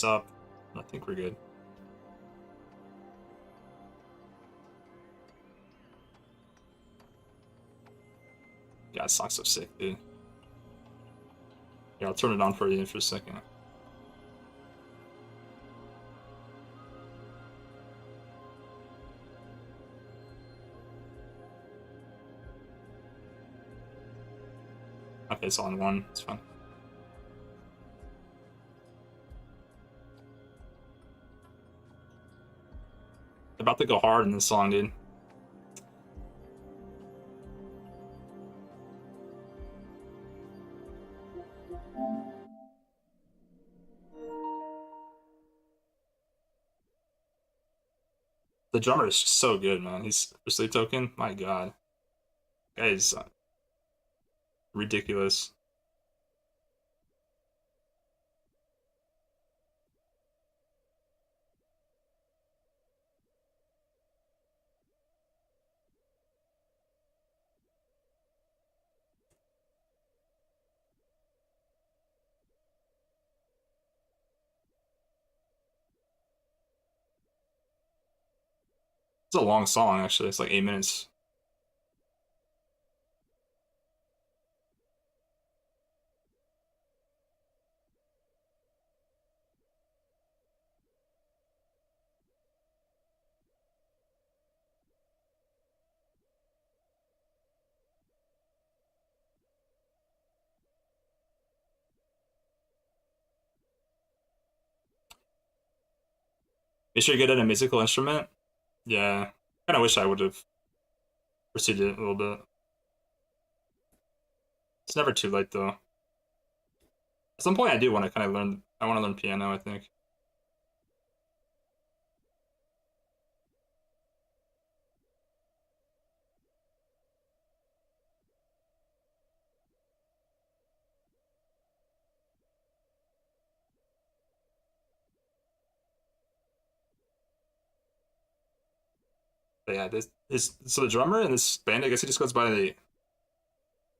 mess up. I think we're good. God, this song's so sick, dude. Yeah, I'll turn it on for you for a second. Okay, it's all in one. It's fine. About to go hard in this song, dude. The drummer is just so good, man. He's for Sleep Token. My God, guy is ridiculous. It's a long song, actually. It's like 8 minutes. Is you're good at a musical instrument? Yeah. Kind of wish I would have proceeded a little bit. It's never too late, though. At some point, I do want to kind of learn. I want to learn piano, I think. But yeah, so the drummer in this band, I guess he just goes by the.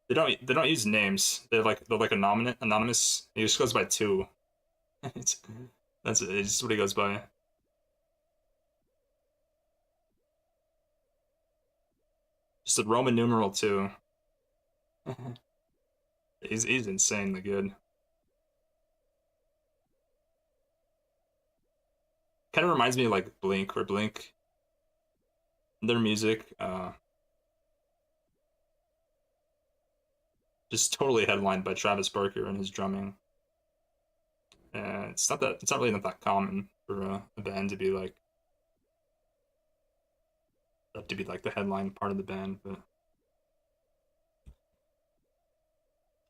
They don't use names. They're like anonymous. He just goes by 2. That's it. It's just what he goes by. Just a Roman numeral 2. He's insanely good. Kind of reminds me of like Blink, where Blink, their music, just totally headlined by Travis Barker and his drumming. And it's not really not that common for a band to be like the headline part of the band, but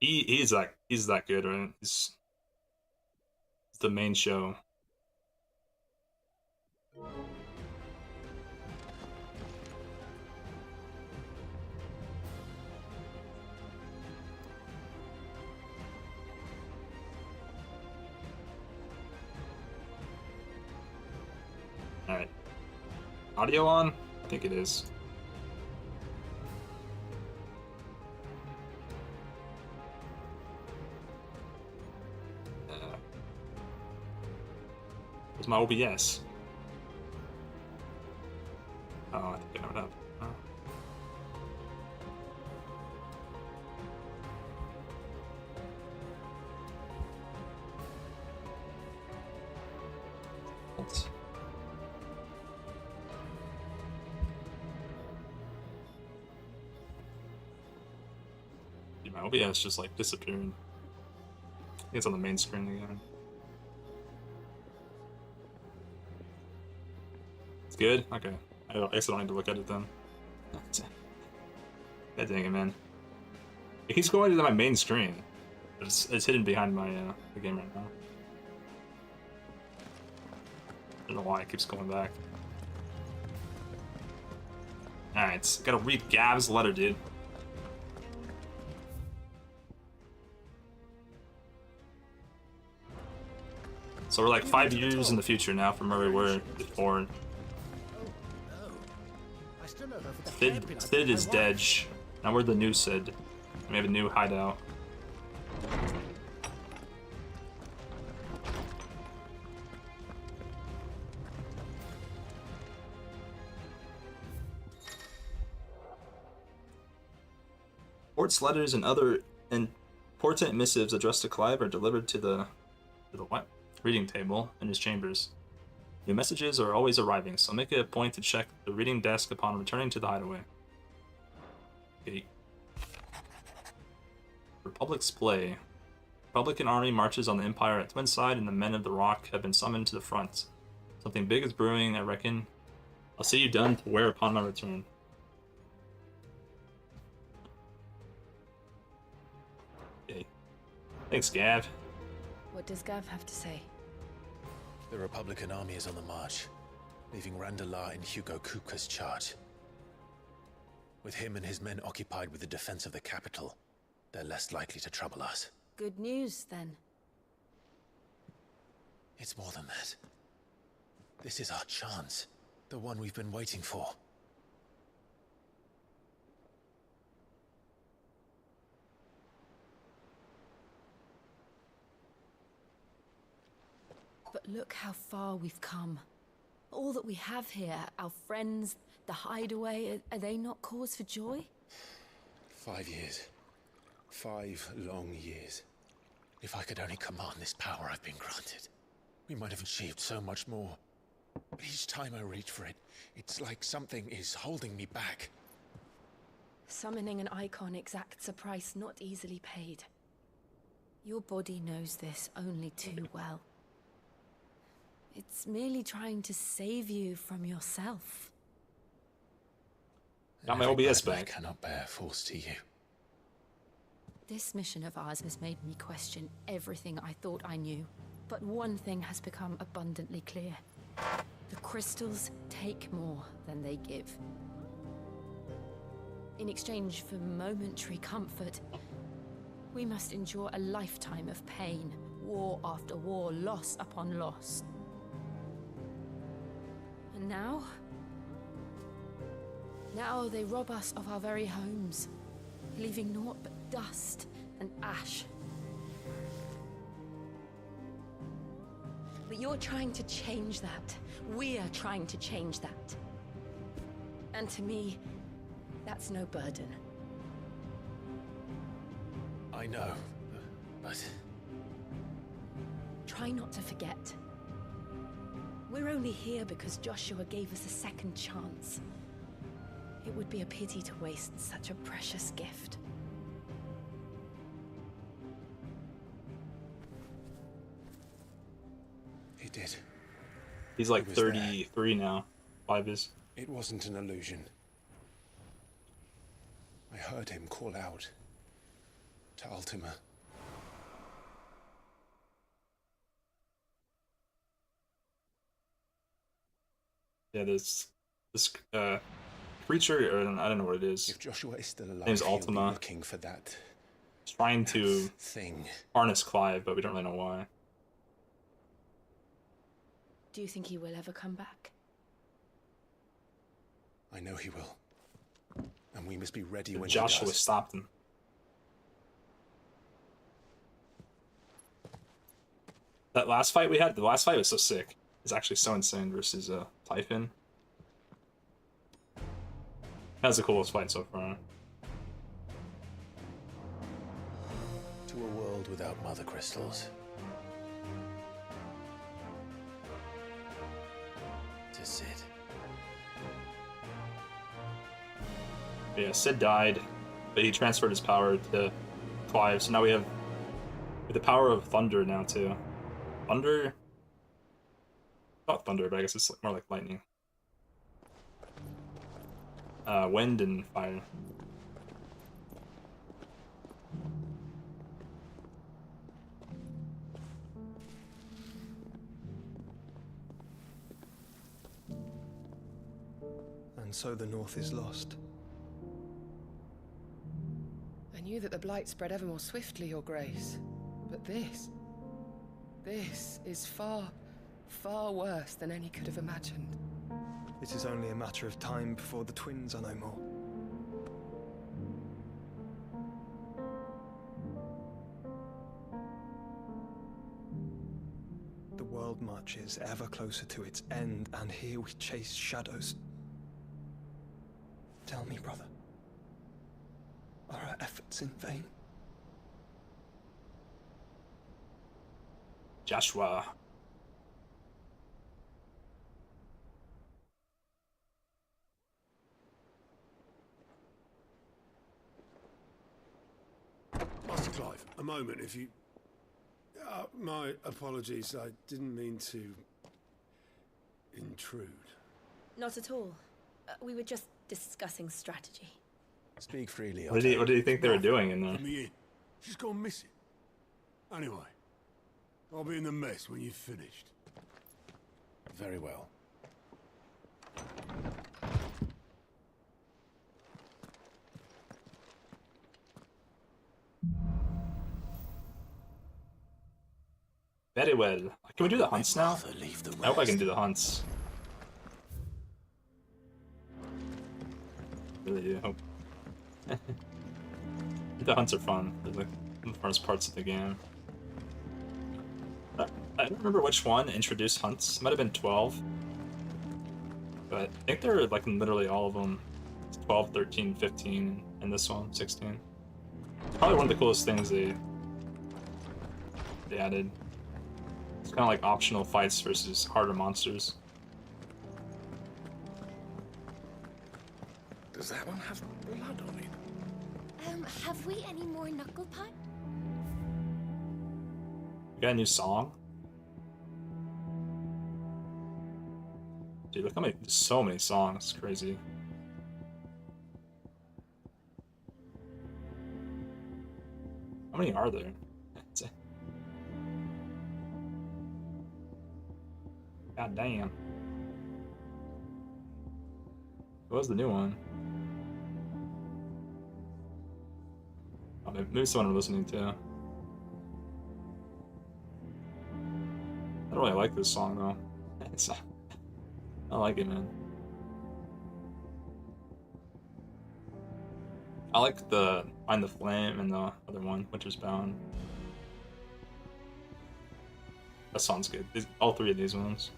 he's that good, right? He's the main show. All right, audio on? I think it is. Where's my OBS? Oh, I think I know what happened. Oh. Oops. Dude, my OBS just like disappeared. I think it's on the main screen again. It's good? Okay. I guess I don't need to look at it then. God dang it, man. It keeps going to my main screen. It's hidden behind my the game right now. I don't know why it keeps going back. Alright, gotta read Gav's letter, dude. So we're like 5 years in the future now from where we were before. Sid is dead. Now we're the new Sid. We have a new hideout. Port's letters and other important missives addressed to Clive are delivered to the what? Reading table in his chambers. New messages are always arriving, so make it a point to check the reading desk upon returning to the hideaway. Okay. Republic's play. Republican army marches on the Empire at Twinside, and the men of the Rock have been summoned to the front. Something big is brewing, I reckon. I'll see you done to wear upon my return. Okay. Thanks, Gav. What does Gav have to say? The Republican army is on the march, leaving Randalar in Hugo Kupka's charge. With him and his men occupied with the defense of the capital, they're less likely to trouble us. Good news, then. It's more than that. This is our chance, the one we've been waiting for. But look how far we've come. All that we have here, our friends, the hideaway, are they not cause for joy? 5 years. 5 long years. If I could only command this power I've been granted, we might have achieved so much more. But each time I reach for it, it's like something is holding me back. Summoning an icon exacts a price not easily paid. Your body knows this only too well. It's merely trying to save you from yourself. Got my OBS I back. cannot bear false to you. This mission of ours has made me question everything I thought I knew. But one thing has become abundantly clear. The crystals take more than they give. In exchange for momentary comfort, we must endure a lifetime of pain, war after war, loss upon loss. And now they rob us of our very homes, leaving naught but dust and ash. But you're trying to change that. We're trying to change that. And to me, that's no burden. I know, but... Try not to forget. We're only here because Joshua gave us a second chance. It would be a pity to waste such a precious gift. He did. He's like He was 33 now. 5 is. It wasn't an illusion. I heard him call out to Ultima. Yeah, this creature, or I don't know what it is. If Joshua is still alive, Name's he'll be Ultima. looking for that Trying to thing. harness Clive, but we don't really know why. Do you think he will ever come back? I know he will. And we must be ready when Joshua he does. stopped him. That last fight we had, the last fight was so sick. It's actually so insane versus Typhon. That was the coolest fight so far. To a world without mother crystals. To Sid. Yeah, Sid died, but he transferred his power to Clive, so now we have the power of thunder now too. Thunder? Not thunder, but I guess it's more like lightning. Wind and fire. And so the North is lost. I knew that the blight spread ever more swiftly, Your Grace. But this is far, far worse than any could have imagined. It is only a matter of time before the twins are no more. The world marches ever closer to its end, and here we chase shadows. Tell me, brother. Are our efforts in vain? Joshua. Master Clive, a moment, if you... my apologies, I didn't mean to... intrude. Not at all. We were just discussing strategy. Speak freely. What do you think they were doing in there? Let me in. She's gone missing. Anyway, I'll be in the mess when you've finished. Very well. Very well. Can we do the hunts now? Leave the I hope I can do the hunts. Really do hope. The hunts are fun. They're like the first parts of the game. I don't remember which one introduced hunts. It might have been 12. But I think they're like in literally all of them. It's 12, 13, 15, and this one, 16. It's probably one of the coolest things they added. It's kind of like optional fights versus harder monsters. Does that one have blood on it? Have we any more knuckle pie? We got a new song. Dude, look how many, so many songs. It's crazy. How many are there? God damn. What was the new one? Oh, maybe someone I'm listening to. I don't really like this song though. I like it, man. I like the Find the Flame and the other one, Winter's Bound. That song's good. All three of these ones.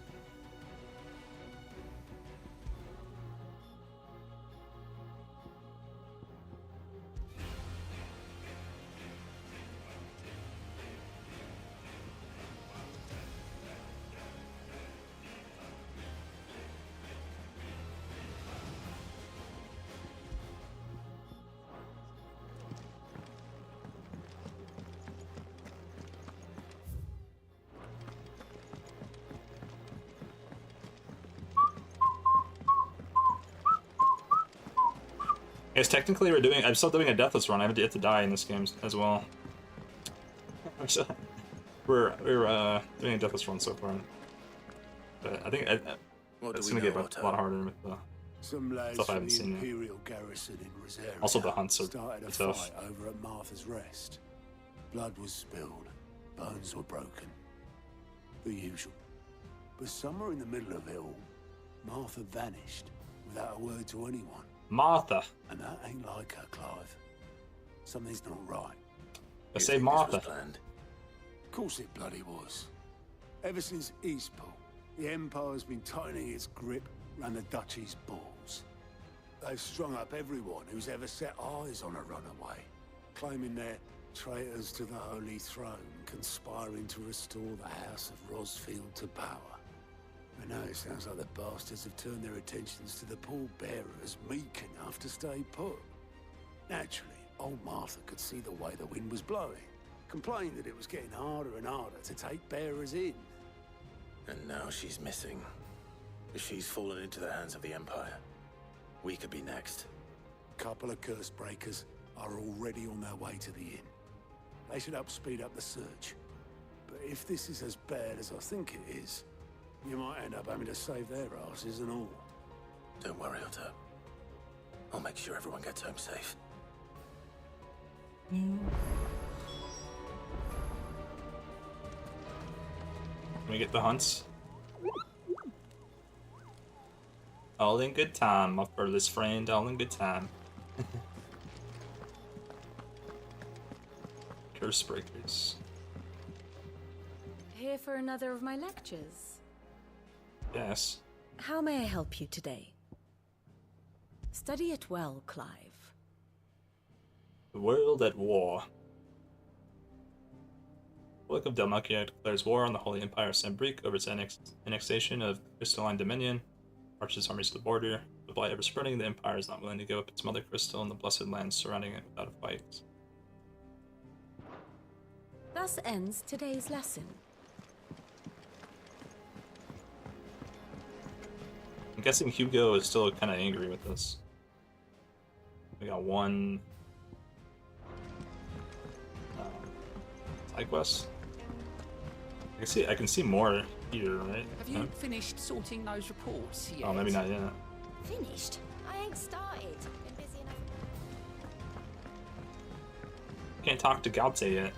Yes, technically I'm still doing a deathless run. I have yet to die in this game as well. we're doing a deathless run so far. But I think it's gonna get a lot harder with the Some lads stuff I from haven't the seen yet. Imperial garrison in Rosaria Also the hunts are started a tough. fight over at Martha's Rest. Blood was spilled, bones were broken. The usual. But somewhere in the middle of it all, Martha vanished without a word to anyone. Martha. And that ain't like her, Clive. Something's not right. I say Martha. Of course it bloody was. Ever since Eastpool, the Empire's been tightening its grip around the Duchy's balls. They've strung up everyone who's ever set eyes on a runaway, claiming they're traitors to the Holy Throne, conspiring to restore the House of Rosfield to power. But now it sounds like the bastards have turned their attentions to the pallbearers meek enough to stay put. Naturally, old Martha could see the way the wind was blowing, complained that it was getting harder and harder to take bearers in. And now she's missing. If she's fallen into the hands of the Empire, we could be next. A couple of curse breakers are already on their way to the inn. They should help speed up the search. But if this is as bad as I think it is, you might end up having to save their asses and all. Don't worry, Otto. I'll make sure everyone gets home safe. Can we get the hunts? All in good time, my furthest friend, all in good time. Curse breakers. Here for another of my lectures. Yes. How may I help you today? Study it well, Clive. The world at war. The Republic of Dalmatia declares war on the Holy Empire of Sambrique over its annexation of Crystalline Dominion. Marches armies to the border. The blight ever spreading, the Empire is not willing to give up its mother crystal and the blessed lands surrounding it without a fight. Thus ends today's lesson. I'm guessing Hugo is still kind of angry with this. We got one side quest. I can see more here, right? Have you finished sorting those reports yet? Oh, maybe not yet. Finished? I ain't started. Been busy enough. Can't talk to Galte yet.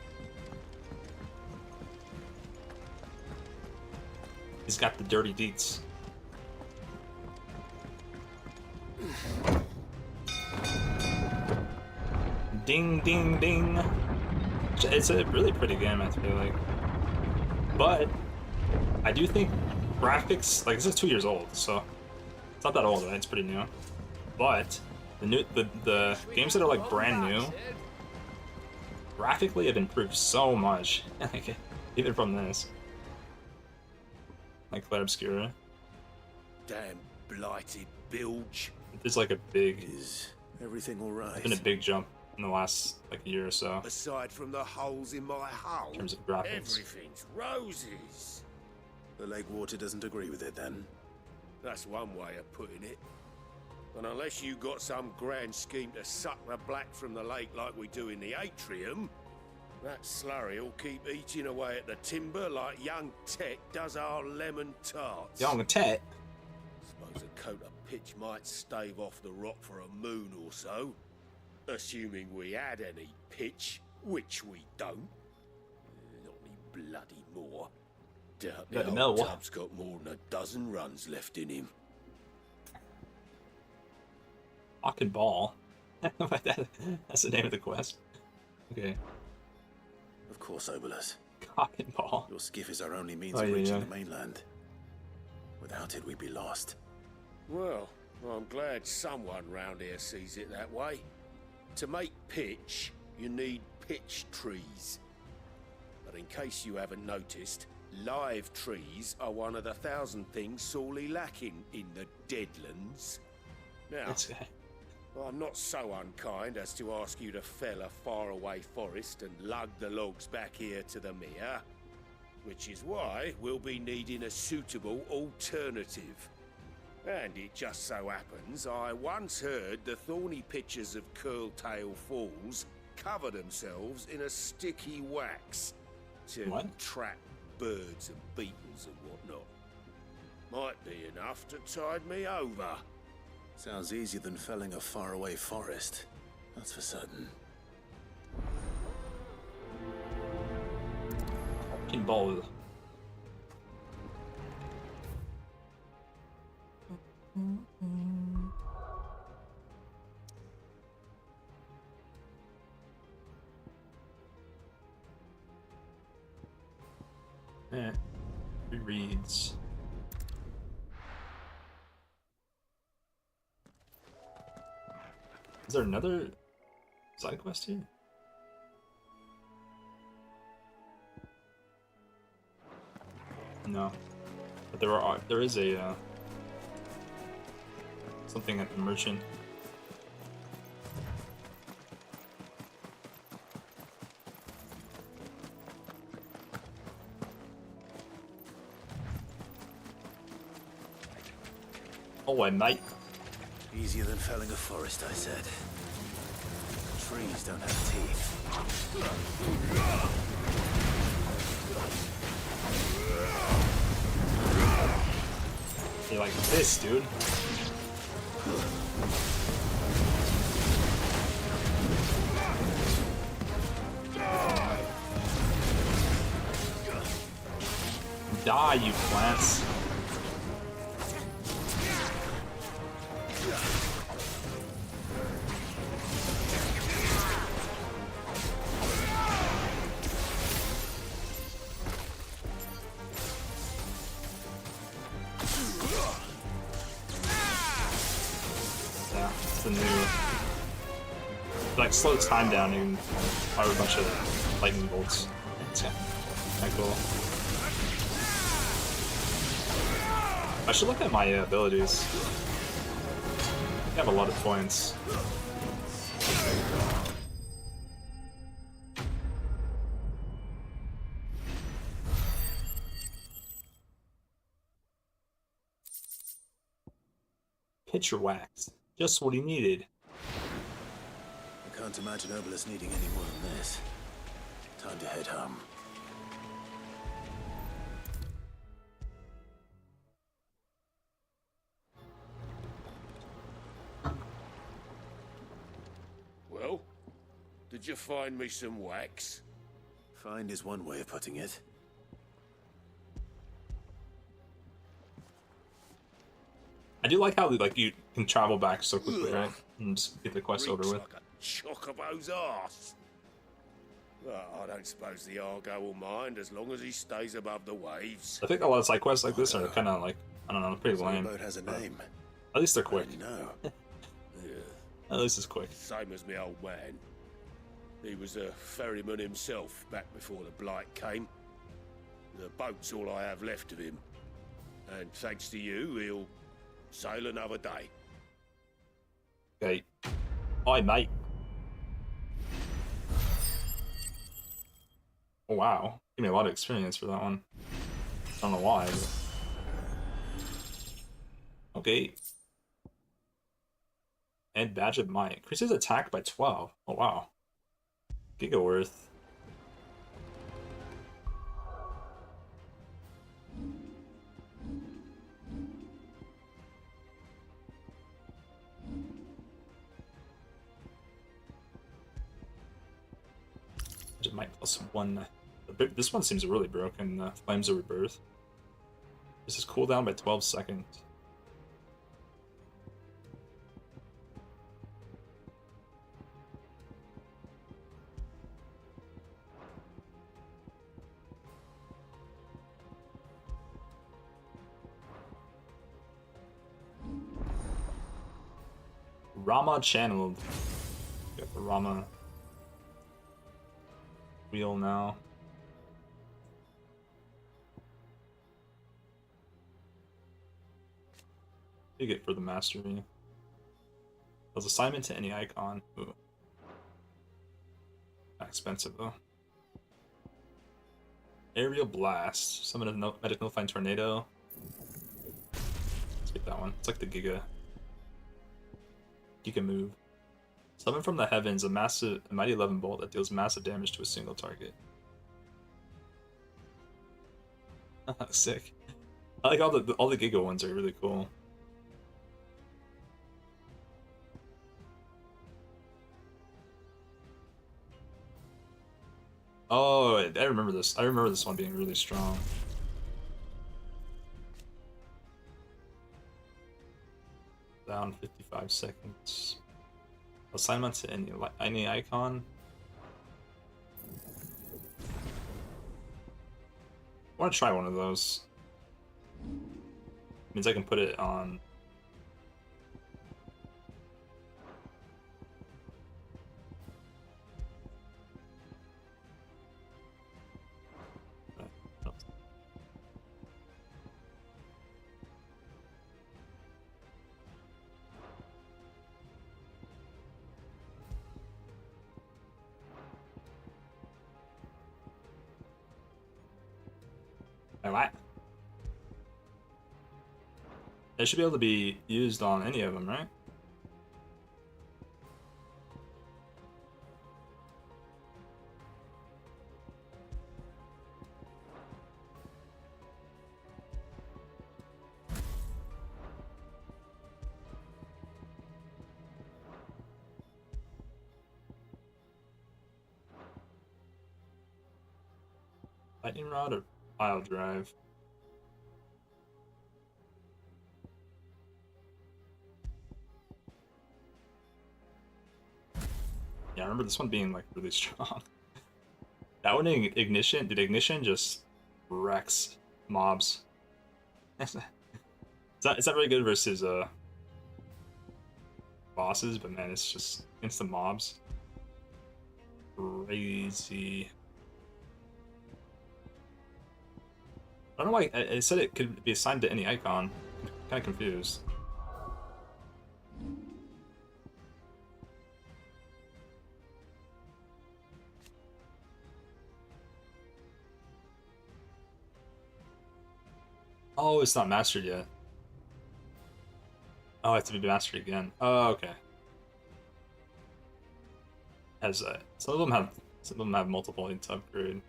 He's got the dirty deets. Ding, ding, ding. It's a really pretty game, I feel like. But I do think graphics, like, this is 2 years old, so it's not that old, right? It's pretty new. But the games that are like brand new, graphically have improved so much. Like, even from this. Like Clair Obscura. Damn blighted bilge. There's like a big, Is everything all right? been a big jump in the last like year or so Aside from the holes in my hull, in terms of graphics. everything's roses. The lake water doesn't agree with it then. That's one way of putting it. And unless you got some grand scheme to suck the black from the lake like we do in the atrium, that slurry will keep eating away at the timber like young Tet does our lemon tarts. Young Tet. Suppose a coat of pitch might stave off the rot for a moon or so, assuming we had any pitch, which we don't. Not any bloody more. Doubt the Bloody no. old tub's got more than a dozen runs left in him. Fucking ball. That's the name of the quest. Okay. Of course, Obolus. Cock and ball. Your skiff is our only means Oh, of yeah, reaching yeah. the mainland. Without it, we'd be lost. Well, I'm glad someone round here sees it that way. To make pitch, you need pitch trees. But in case you haven't noticed, live trees are one of the 1,000 things sorely lacking in the Deadlands. Now, This guy. I'm not so unkind as to ask you to fell a faraway forest and lug the logs back here to the mere, which is why we'll be needing a suitable alternative. And it just so happens I once heard the thorny pitchers of Curltail Falls cover themselves in a sticky wax to What? trap birds and beetles and whatnot. Might be enough to tide me over. Sounds easier than felling a faraway forest. That's for certain. Fucking ball. Yeah. Rereads. Is there another side quest here? No, but there is a something at the merchant. Oh, I might. Easier than felling a forest, I said. Trees don't have teeth. You're like this, dude. Die, you plants. Yeah, it's the new like slows time down and fire a bunch of lightning bolts. It's kind of cool. I should look at my abilities. I have a lot of points. Pitcher wax. Just what he needed. I can't imagine Obelisk needing any more than this. Time to head home. Well, did you find me some wax? Find is one way of putting it. I do like how like you can travel back so quickly, right? And just get the quest over Reeks with. like a chocobo's arse. Well, I don't suppose the Argo will mind as long as he stays above the waves. I think a lot of side quests like this are kind of like, I don't know, pretty So lame. the boat has a name. At least they're quick. No. At least it's quick. Same as me old man. He was a ferryman himself back before the Blight came. The boat's all I have left of him. And thanks to you, he'll sail another day. Okay. Hi, mate. Oh, wow. Give me a lot of experience for that one. I don't know why, but... Okay. And Badge of Might. Increases attack by 12. Oh, wow. Giga worth. Badge of Might +1. This one seems really broken. Flames of Rebirth. This is cooldown by 12 seconds. Rama channeled. Got the Rama wheel now. Big it for the mastery. Does assignment to any icon. Ooh. Not expensive though. Aerial blast. Summon a medic nullifying tornado. Let's get that one. It's like the Giga move. Summon from the heavens a mighty 11 bolt that deals massive damage to a single target. Sick. I like all the Giga ones are really cool. Oh, I remember this. I remember this one being really strong. Down 55 seconds. Assignment to any icon. I want to try one of those. Means I can put it on. What? It should be able to be used on any of them, right? Lightning rod or pile drive? Yeah, I remember this one being like really strong. That one ignition, did ignition just wrecks mobs? It's not very good versus bosses, but man, it's just against the mobs. crazy. I don't know why it said it could be assigned to any icon. I'm kind of confused. Oh, it's not mastered yet. Oh, it has to be mastered again. Oh, okay. As some of them have multiple to upgrade.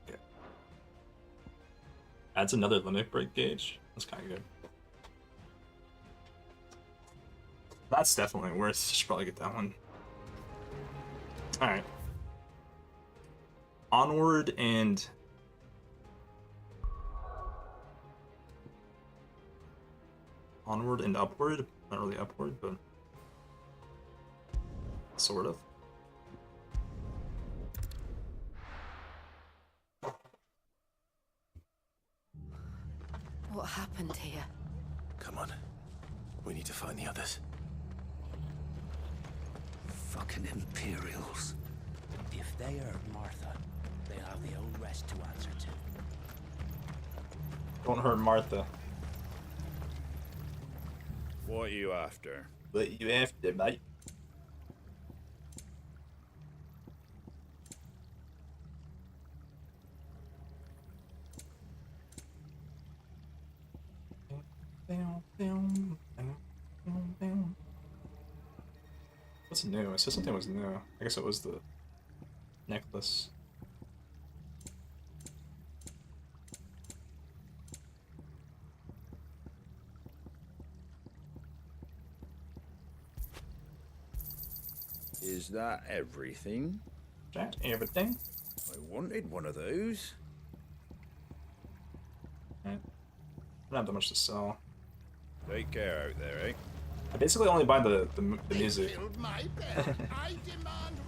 Okay. Adds another limit break gauge. That's kind of good. That's definitely worth. Should probably get that one. All right. Onward and upward. Not really upward, but sort of. What happened here? Come on. We need to find the others. Fucking Imperials. If they hurt Martha, they'll have the old rest to answer to. Don't hurt Martha. What are you after? What you after, mate? What's new? It said something was new. I guess it was the necklace. Is that everything? That everything? I wanted one of those. Right. I don't have that much to sell. Take care out there, eh? I basically only buy the music.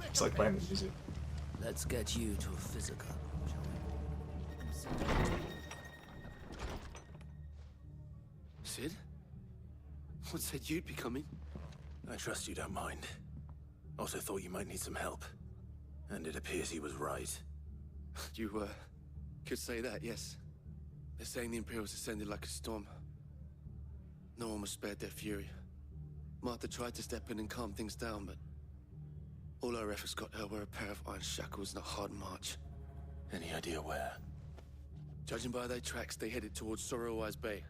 Just like buying the music. Let's get you to a physical, shall we? Sid? What said you'd be coming? I trust you don't mind. Also thought you might need some help. And it appears he was right. You, could say that, yes. They're saying the Imperials descended like a storm. No one was spared their fury. Martha tried to step in and calm things down, but all our efforts got her were a pair of iron shackles and a hard march. Any idea where? Judging by their tracks, they headed towards Sorrowwise Bay.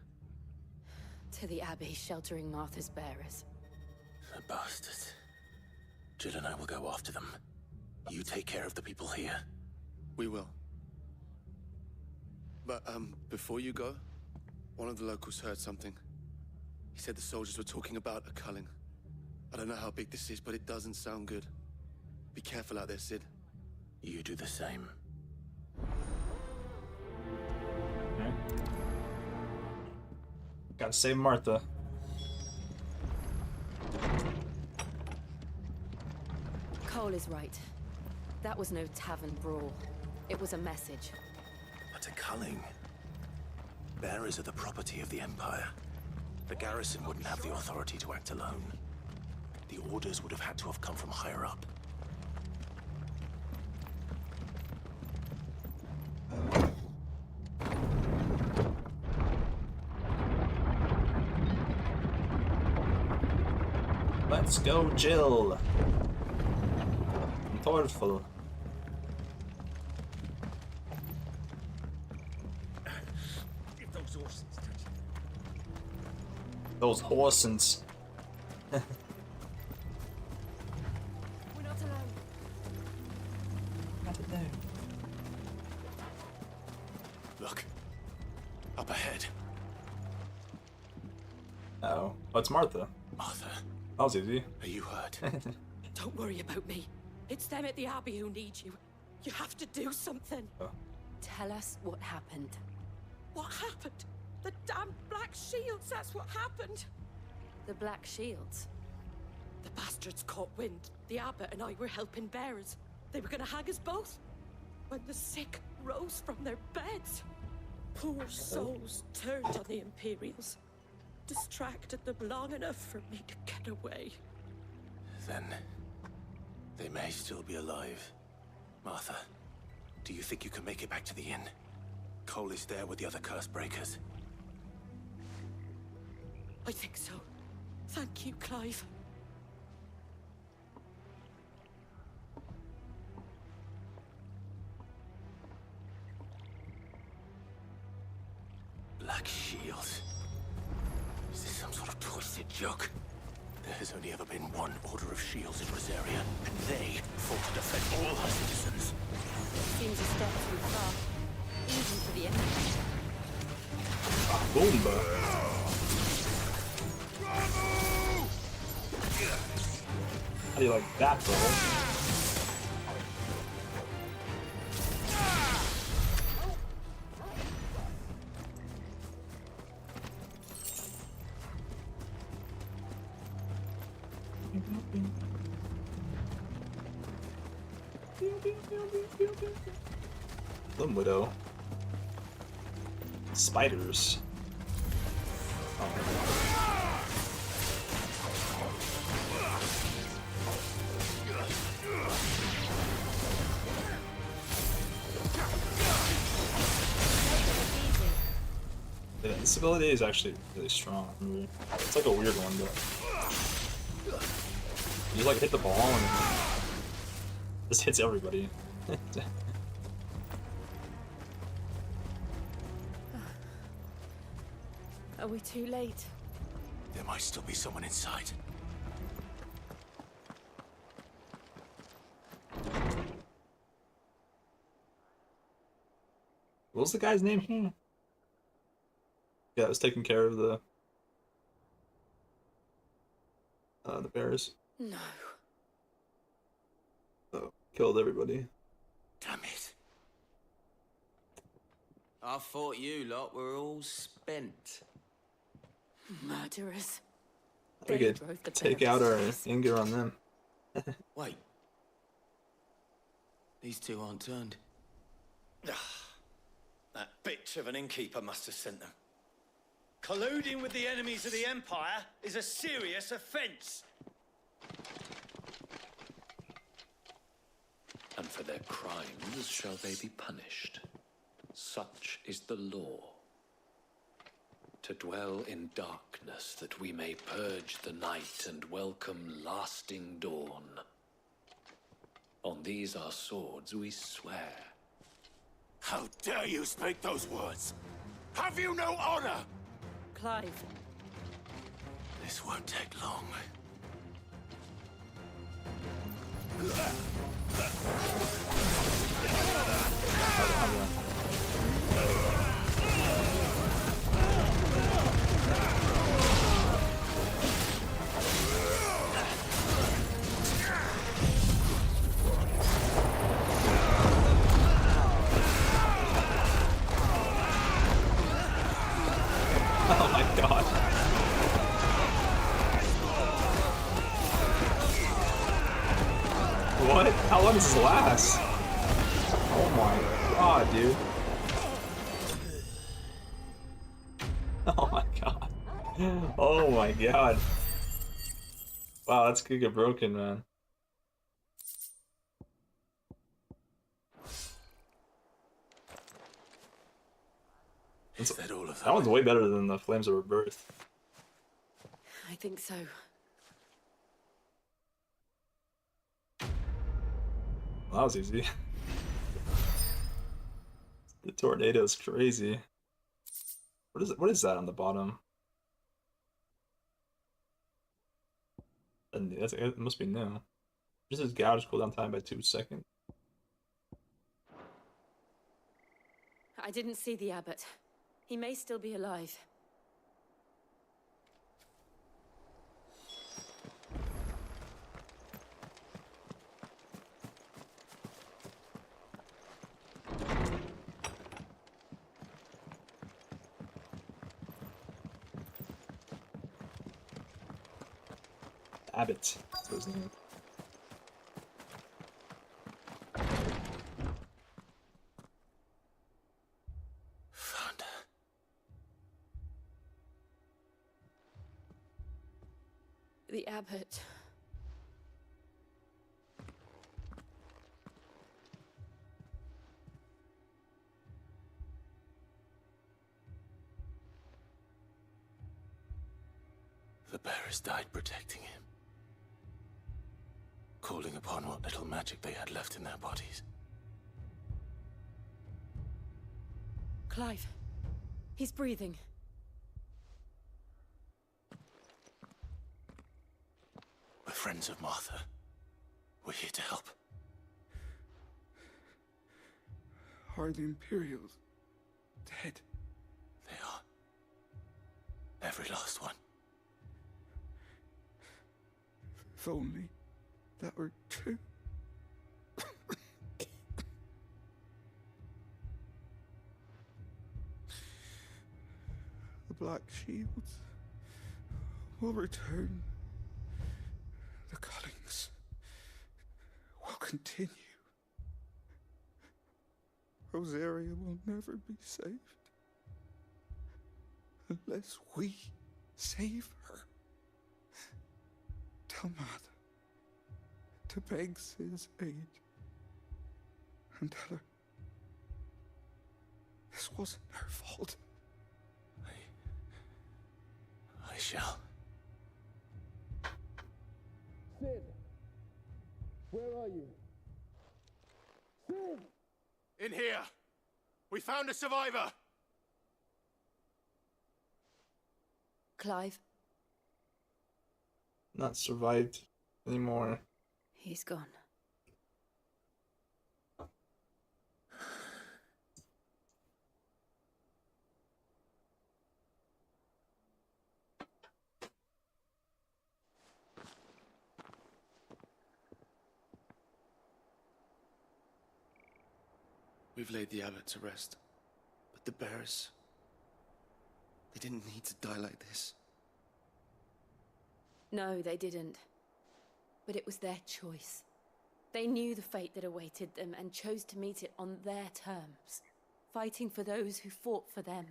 To the Abbey sheltering Martha's bearers. The bastards. Jill and I will go after them. You take care of the people here. We will. But, before you go, one of the locals heard something. He said the soldiers were talking about a culling. I don't know how big this is, but it doesn't sound good. Be careful out there, Sid. You do the same. Okay. Gotta save Martha. Cole is right. That was no tavern brawl. It was a message. But a culling. Bearers are the property of the Empire. The garrison wouldn't have the authority to act alone. The orders would have had to have come from higher up. Let's go, Jill. Torful. If those horses touch Those horsens. We're not alone. Not alone. Look. Up ahead. Oh, it's Martha. Martha, That was easy. are you hurt? Don't worry about me. It's them at the Abbey who need you. You have to do something. Tell us what happened. What happened? The damn Black Shields, that's what happened. The Black Shields. The bastards caught wind. The Abbot and I were helping bearers. They were gonna hang us both. When the sick rose from their beds. poor souls turned on the Imperials. Distracted them long enough for me to get away. Then they may still be alive. Martha, do you think you can make it back to the inn? Cole is there with the other curse breakers. I think so. Thank you, Clive. Black shields. Is this some sort of twisted joke? There has only ever been one order of shields in Rosaria, and they fought to defend all our citizens. Seems a step too far, even for the enemy. Boomba. How do you like that, bro? The Widow. Spiders. Yeah, this ability is actually really strong. It's like a weird one, but you just like hit the ball and it just hits everybody. Are we too late? There might still be someone inside. What was the guy's name here? Yeah, it was taking care of the bears. No. Oh, killed everybody. Damn it. I thought you lot were all spent. Murderers. We could take out our anger on them. Wait. These two aren't turned. That bitch of an innkeeper must have sent them. Colluding with the enemies of the Empire is a serious offense. And for their crimes shall they be punished. Such is the law. To dwell in darkness that we may purge the night and welcome lasting dawn. On these our swords we swear. How dare you speak those words? Have you no honor? Clive. This won't take long. Oh my god. What? How long does this last? Oh my god, dude. Oh my god. Oh my god. Wow, that's gonna get broken, man. That one's way better than the Flames of Rebirth. I think so. Well, that was easy. The tornado's crazy. What is it? What is that on the bottom? And it must be new. This is gouge cooldown time by 2 seconds. I didn't see the abbot. He may still be alive. Abbott. That's his name. Found The abbot. The bearers died protecting him, calling upon what little magic they had left in their bodies. Clive. He's breathing. We're friends of Martha. We're here to help. Are the Imperials dead? They are. Every last one. If only that were true. The Black Shields will return. The Cullings will continue. Rosaria will never be saved unless we save her. Tell Martha to beg Cid's aid and tell her this wasn't her fault. I shall. Cid! Where are you? Cid! In here! We found a survivor! Clive. Not survived anymore. He's gone. We've laid the abbot to rest. But the bearers... they didn't need to die like this. No, they didn't. But it was their choice. They knew the fate that awaited them and chose to meet it on their terms, fighting for those who fought for them.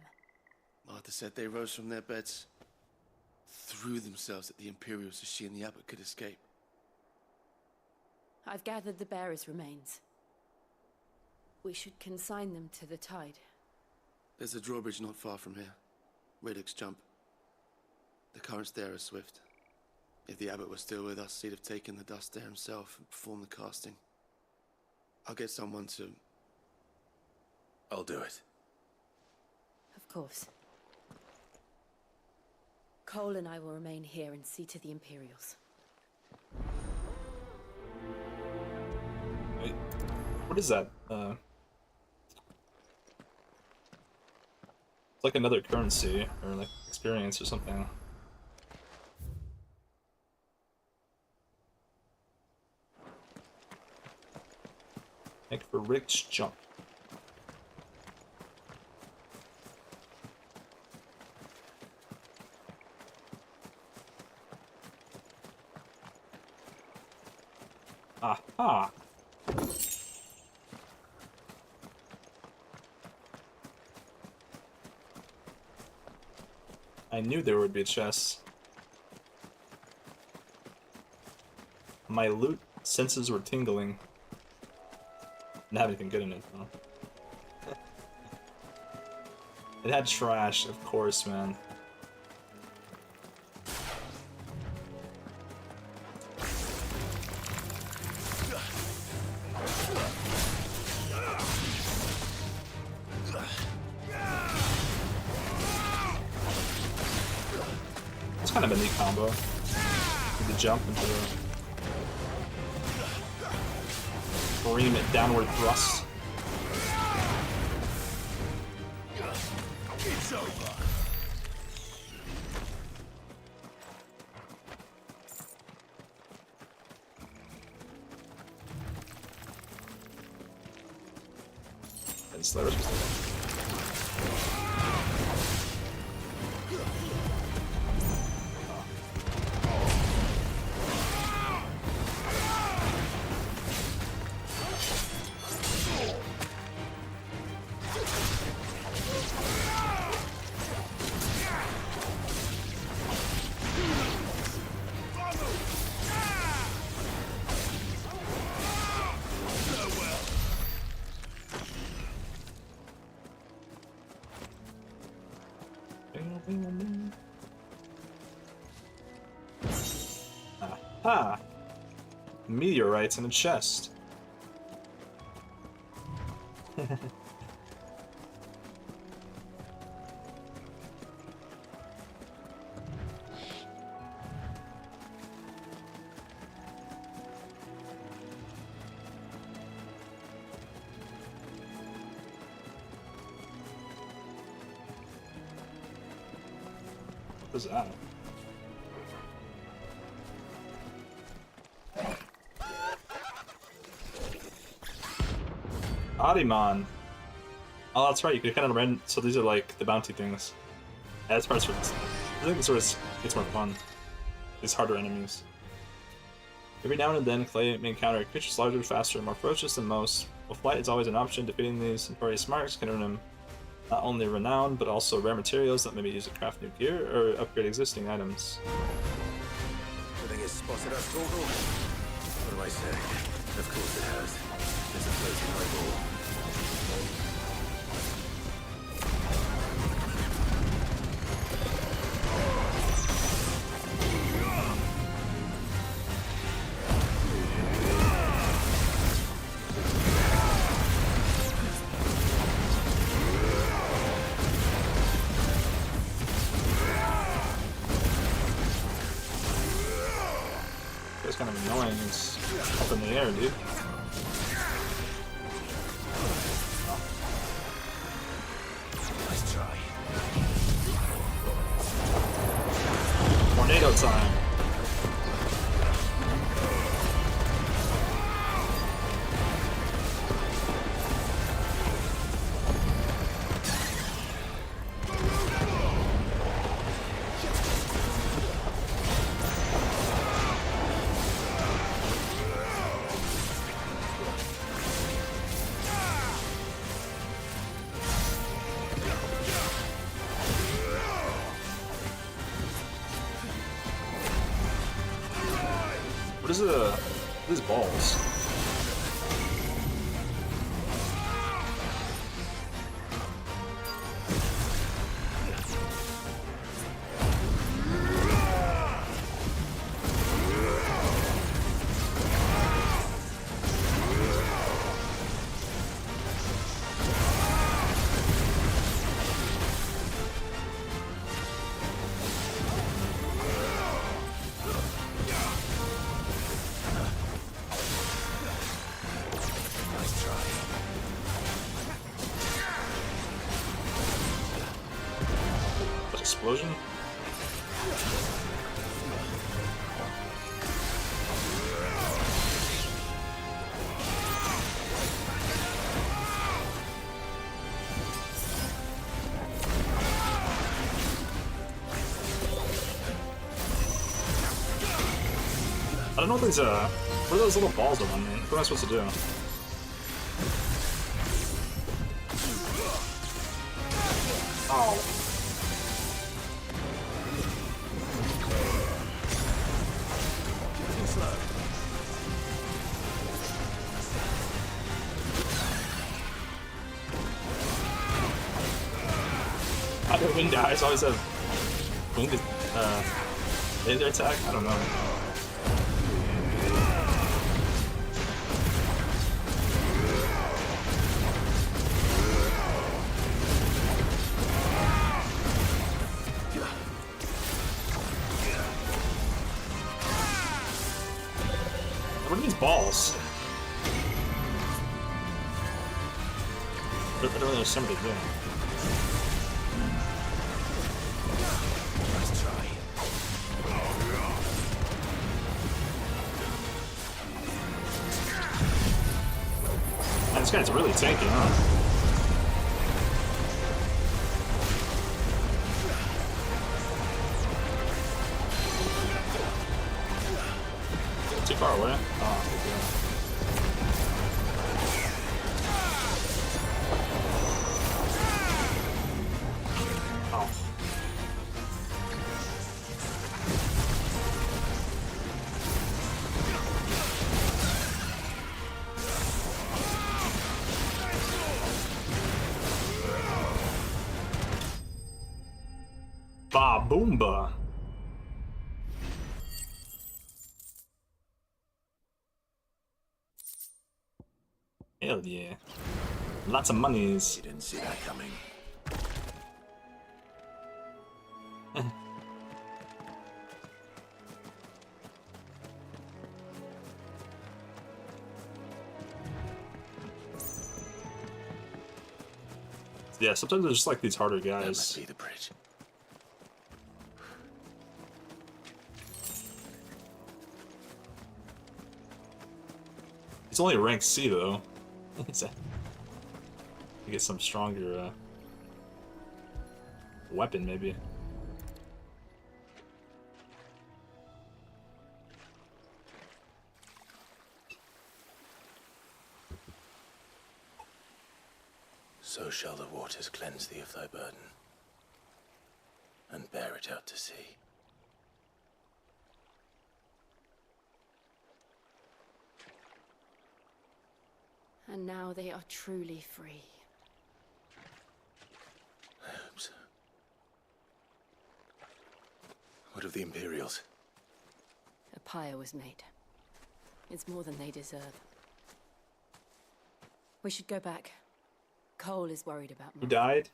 Martha said they rose from their beds, threw themselves at the Imperials so she and the abbot could escape. I've gathered the bearers' remains. We should consign them to the tide. There's a drawbridge not far from here. Radix Jump. The currents there are swift. If the abbot was still with us, he'd have taken the dust there himself and performed the casting. I'll get someone to... I'll do it. Of course. Cole and I will remain here and see to the Imperials. Wait, what is that? It's like another currency, or like experience or something. Like for Rick's jump. Aha! I knew there would be a chest. My loot senses were tingling. Didn't have anything good in it though. It had trash, of course, man. It's kind of a neat combo. With the jump into the scream it downward thrust. It's over! And Slayer's just like, Ah! Meteorites in a chest. What is that? Adiman. Oh, that's right. You could kind of rent. So these are like the bounty things. Yeah, that's parts. I think this sort of gets more fun. These harder enemies. Every now and then, Clay may encounter creatures larger, faster, and more ferocious than most. While flight is always an option, defeating these notorious marks can earn him not only renown, but also rare materials that may be used to craft new gear or upgrade existing items. I think it's spotted us, Torgal. What do I say? Of course it has. It's a floating eyeball. It's kind of annoying. It's up in the air, dude. Nice try. Tornado time. What is these balls? Explosion? I don't know what these what are those little balls around me? What am I supposed to do? Oh. How do winged eyes always have winged laser attack? I don't know. What are these balls? I don't really understand what they're doing. Nice try. Man, this guy's really tanky, huh? Too far away? Oh, oh. Ba Boomba. Hell yeah. Lots of monies. You didn't see that coming. Yeah, sometimes there's just like these harder That guys. must be the bridge. It's only rank C though. You get some stronger weapon maybe. So shall the waters cleanse thee of thy burden, and bear it out to sea. And now they are truly free. I hope so. What of the Imperials? A pyre was made. It's more than they deserve. We should go back. Cole is worried about He me. died.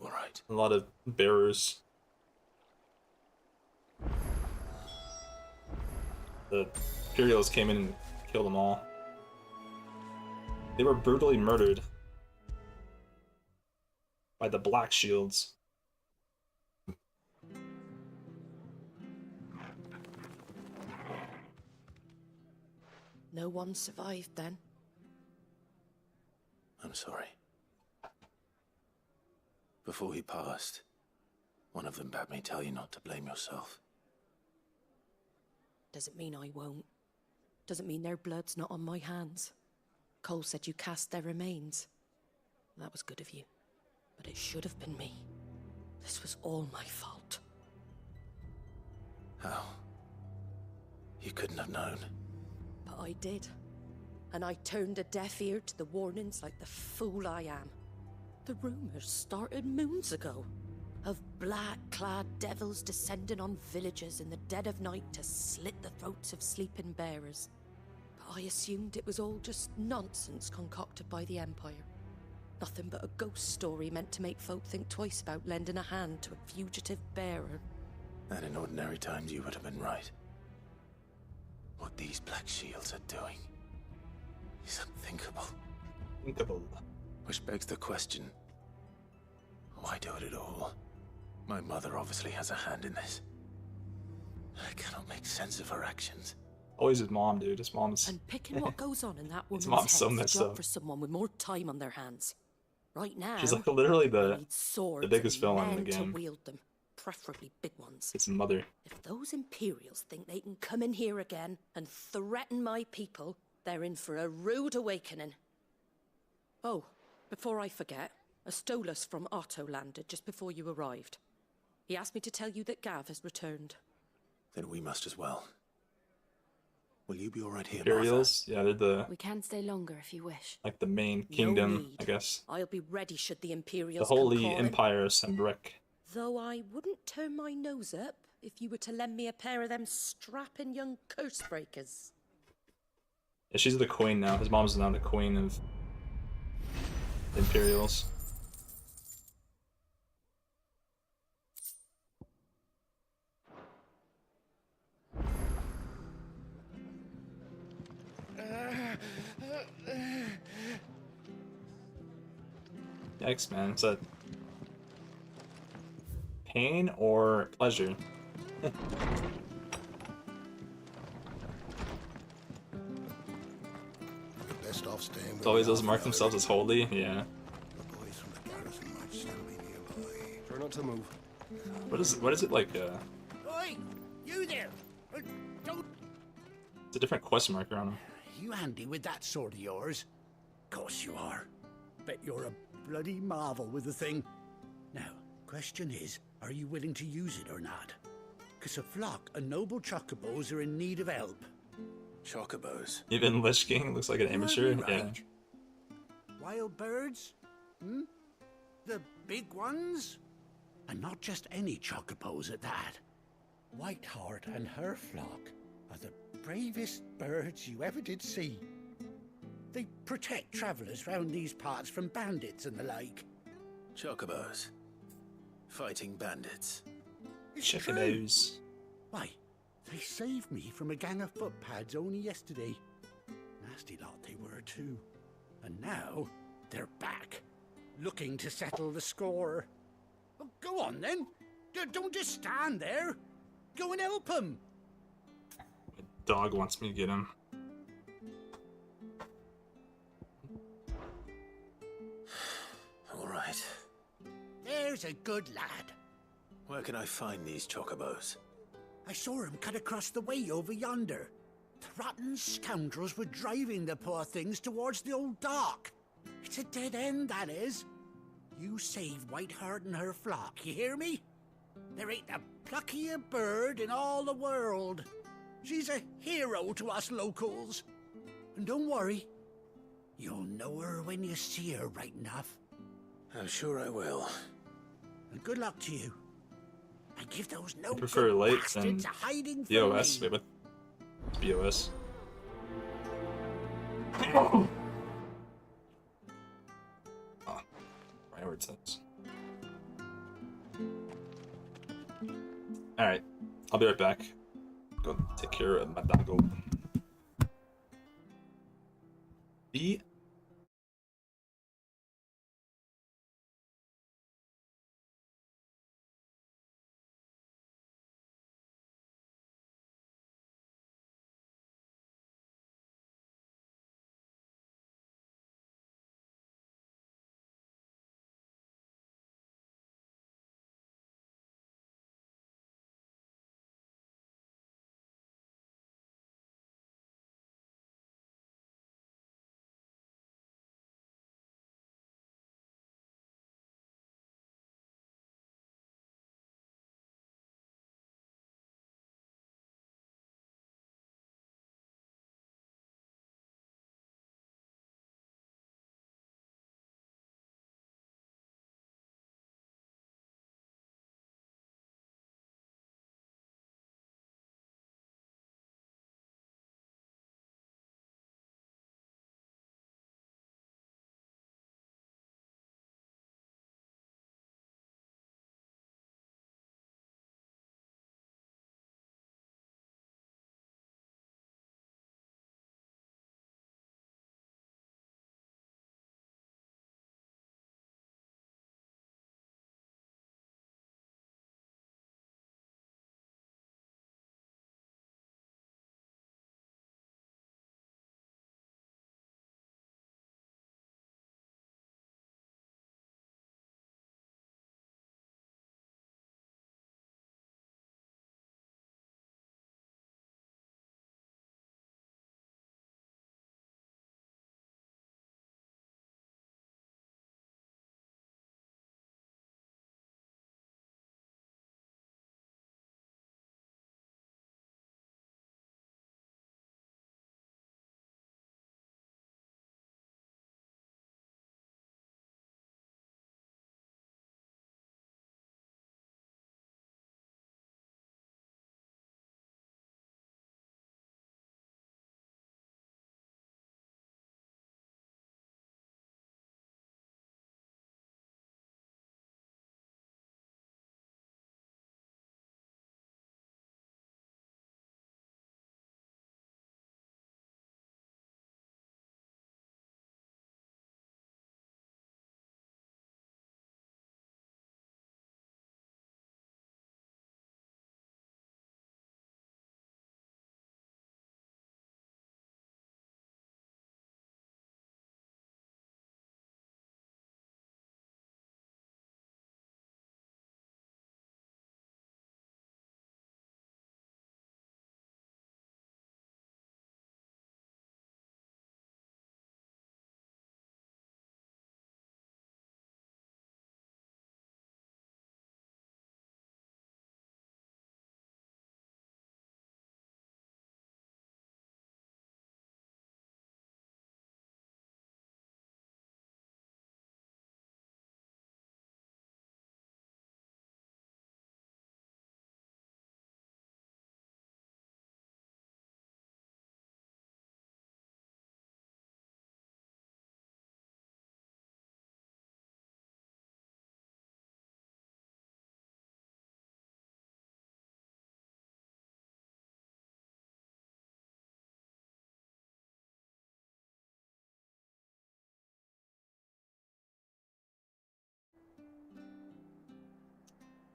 All right. A lot of bearers. The Imperials came in and killed them all. They were brutally murdered by the Black Shields. No one survived then. I'm sorry. Before he passed, one of them bade me tell you not to blame yourself. Doesn't mean I won't. Doesn't mean their blood's not on my hands. Cole said you cast their remains. That was good of you. But it should have been me. This was all my fault. How? You couldn't have known. But I did. And I turned a deaf ear to the warnings like the fool I am. The rumors started moons ago. Of black-clad devils descending on villages in the dead of night to slit the throats of sleeping bearers. But I assumed it was all just nonsense concocted by the Empire. Nothing but a ghost story meant to make folk think twice about lending a hand to a fugitive bearer. And in ordinary times you would have been right. What these Black Shields are doing is unthinkable. Unthinkable. Which begs the question, why do it at all? My mother obviously has a hand in this. I cannot make sense of her actions. Always his mom, dude. His mom's... And picking what goes on in that woman's mom's head so is a messed job up. for someone with more time on their hands. Right now, She's like literally they the need swords biggest and villain in men the game. to wield them, preferably big ones. It's mother. If those Imperials think they can come in here again and threaten my people, they're in for a rude awakening. Oh, before I forget, a Stolas from Otto landed just before you arrived. He asked me to tell you that Gav has returned. Then we must as well. Will you be all right here, Imperials? Yeah, they're the... We can stay longer if you wish. like the main No kingdom, need. I guess. I'll be ready should the The Imperials Holy come calling. Empire of Sembrek. Though I wouldn't turn my nose up if you were to lend me a pair of them strapping young curse breakers. Yeah, she's the queen now. His mom's now the queen of the Imperials. Yikes, man. Is that pain or pleasure? Best off staying It's always those mark themselves as holy. Yeah. The boys from the garrison might still be nearby. Try not to move. What is it like? Oi! You there! Don't... It's a different quest marker on him. You handy with that sword of yours? Course you are. Bet you're a bloody marvel with the thing. Now, question is, are you willing to use it or not? 'Cause a flock of noble chocobos are in need of help. Chocobos? Even Lich King looks like an You amateur. heard me Yeah. right. Wild birds? Hmm? The big ones? And not just any chocobos at that. Whiteheart and her flock are the bravest birds you ever did see. They protect travellers round these parts from bandits and the like. Chocobos. Fighting bandits. It's Check true. it out. Why, they saved me from a gang of footpads only yesterday. Nasty lot they were too. And now, they're back, looking to settle the score. Well, go on then. Don't just stand there. Go and help them. My dog wants me to get him. All right. There's a good lad. Where can I find these chocobos? I saw him cut across the way over yonder. The rotten scoundrels were driving the poor things towards the old dock. It's a dead end, that is. You save Whiteheart and her flock, you hear me? There ain't a pluckier bird in all the world. She's a hero to us locals. And don't worry, you'll know her when you see her right enough. I'm sure I will. And good luck to you. I give those no I prefer light than bastards a hiding from BOS. me. Wait, what? BOS. Oh, right sense. Alright, I'll be right back. Go take care of my doggo. Be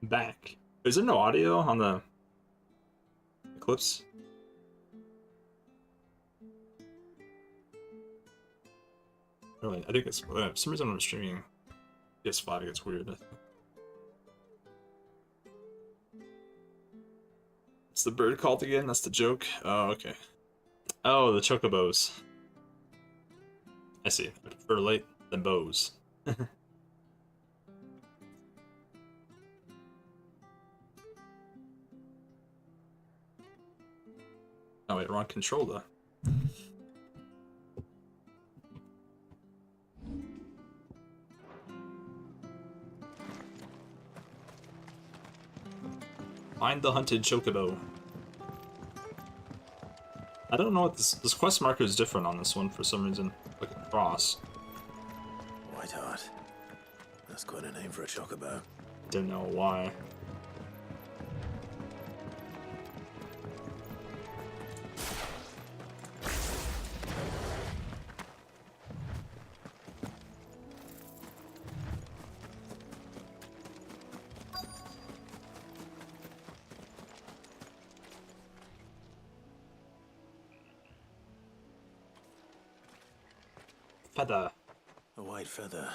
back. Is there no audio on the clips? Really, I think it's for some reason when I'm streaming PS5 it gets weird. It's the bird called again. That's the joke. Oh, okay. Oh, the chocobos. I see. I prefer light than bows. Oh wait, wrong controller. Find the hunted chocobo. I don't know what this quest marker is different on this one for some reason. Like a cross. White Heart. That's quite a name for a chocobo. Didn't know why. Feather. A white feather.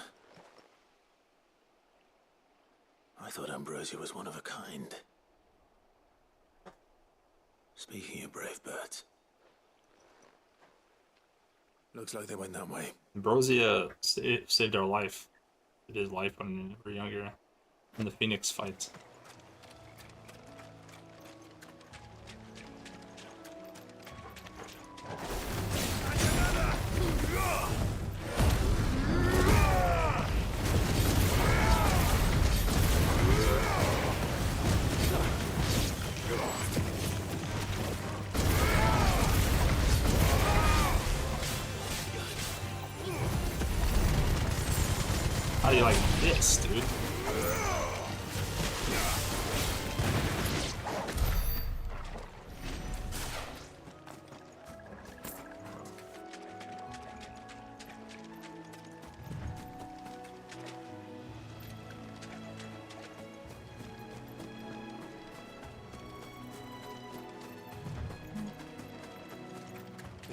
I thought Ambrosia was one of a kind. Speaking of brave birds. Looks like they went that way. Ambrosia saved our life. It did life when we were younger. In the Phoenix fight. How do you like this, dude?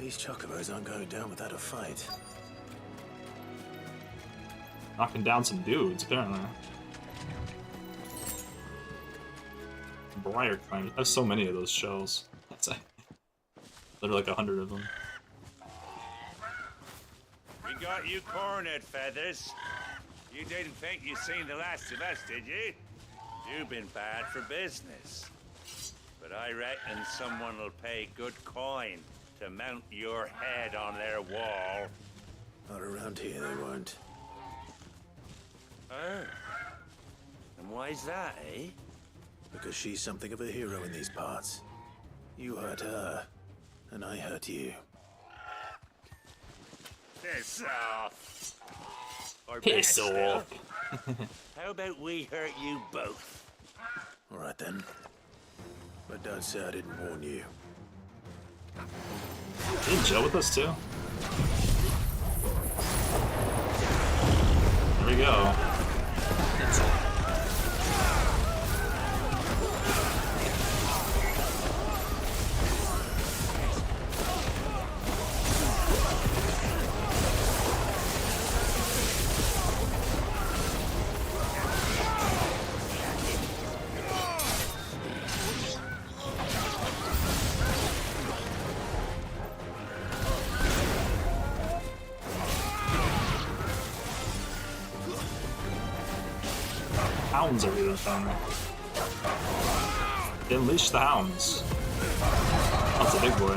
These chocobos aren't going down without a fight. Knocking down some dudes, apparently. Briar climb. I have so many of those shells. That's literally like 100 of them. We got you cornered, Feathers. You didn't think you'd seen the last of us, did you? You've been bad for business. But I reckon someone will pay good coin to mount your head on their wall. Not around here, they won't. Oh. And why's that, eh? Because she's something of a hero in these parts. You hurt her, and I hurt you. Piss off. Or Piss better still, off. how about we hurt you both? All right then. But don't say I didn't warn you. Did he chill with us too? There we go. Hounds are really fun. Unleash the hounds. That's a big boy.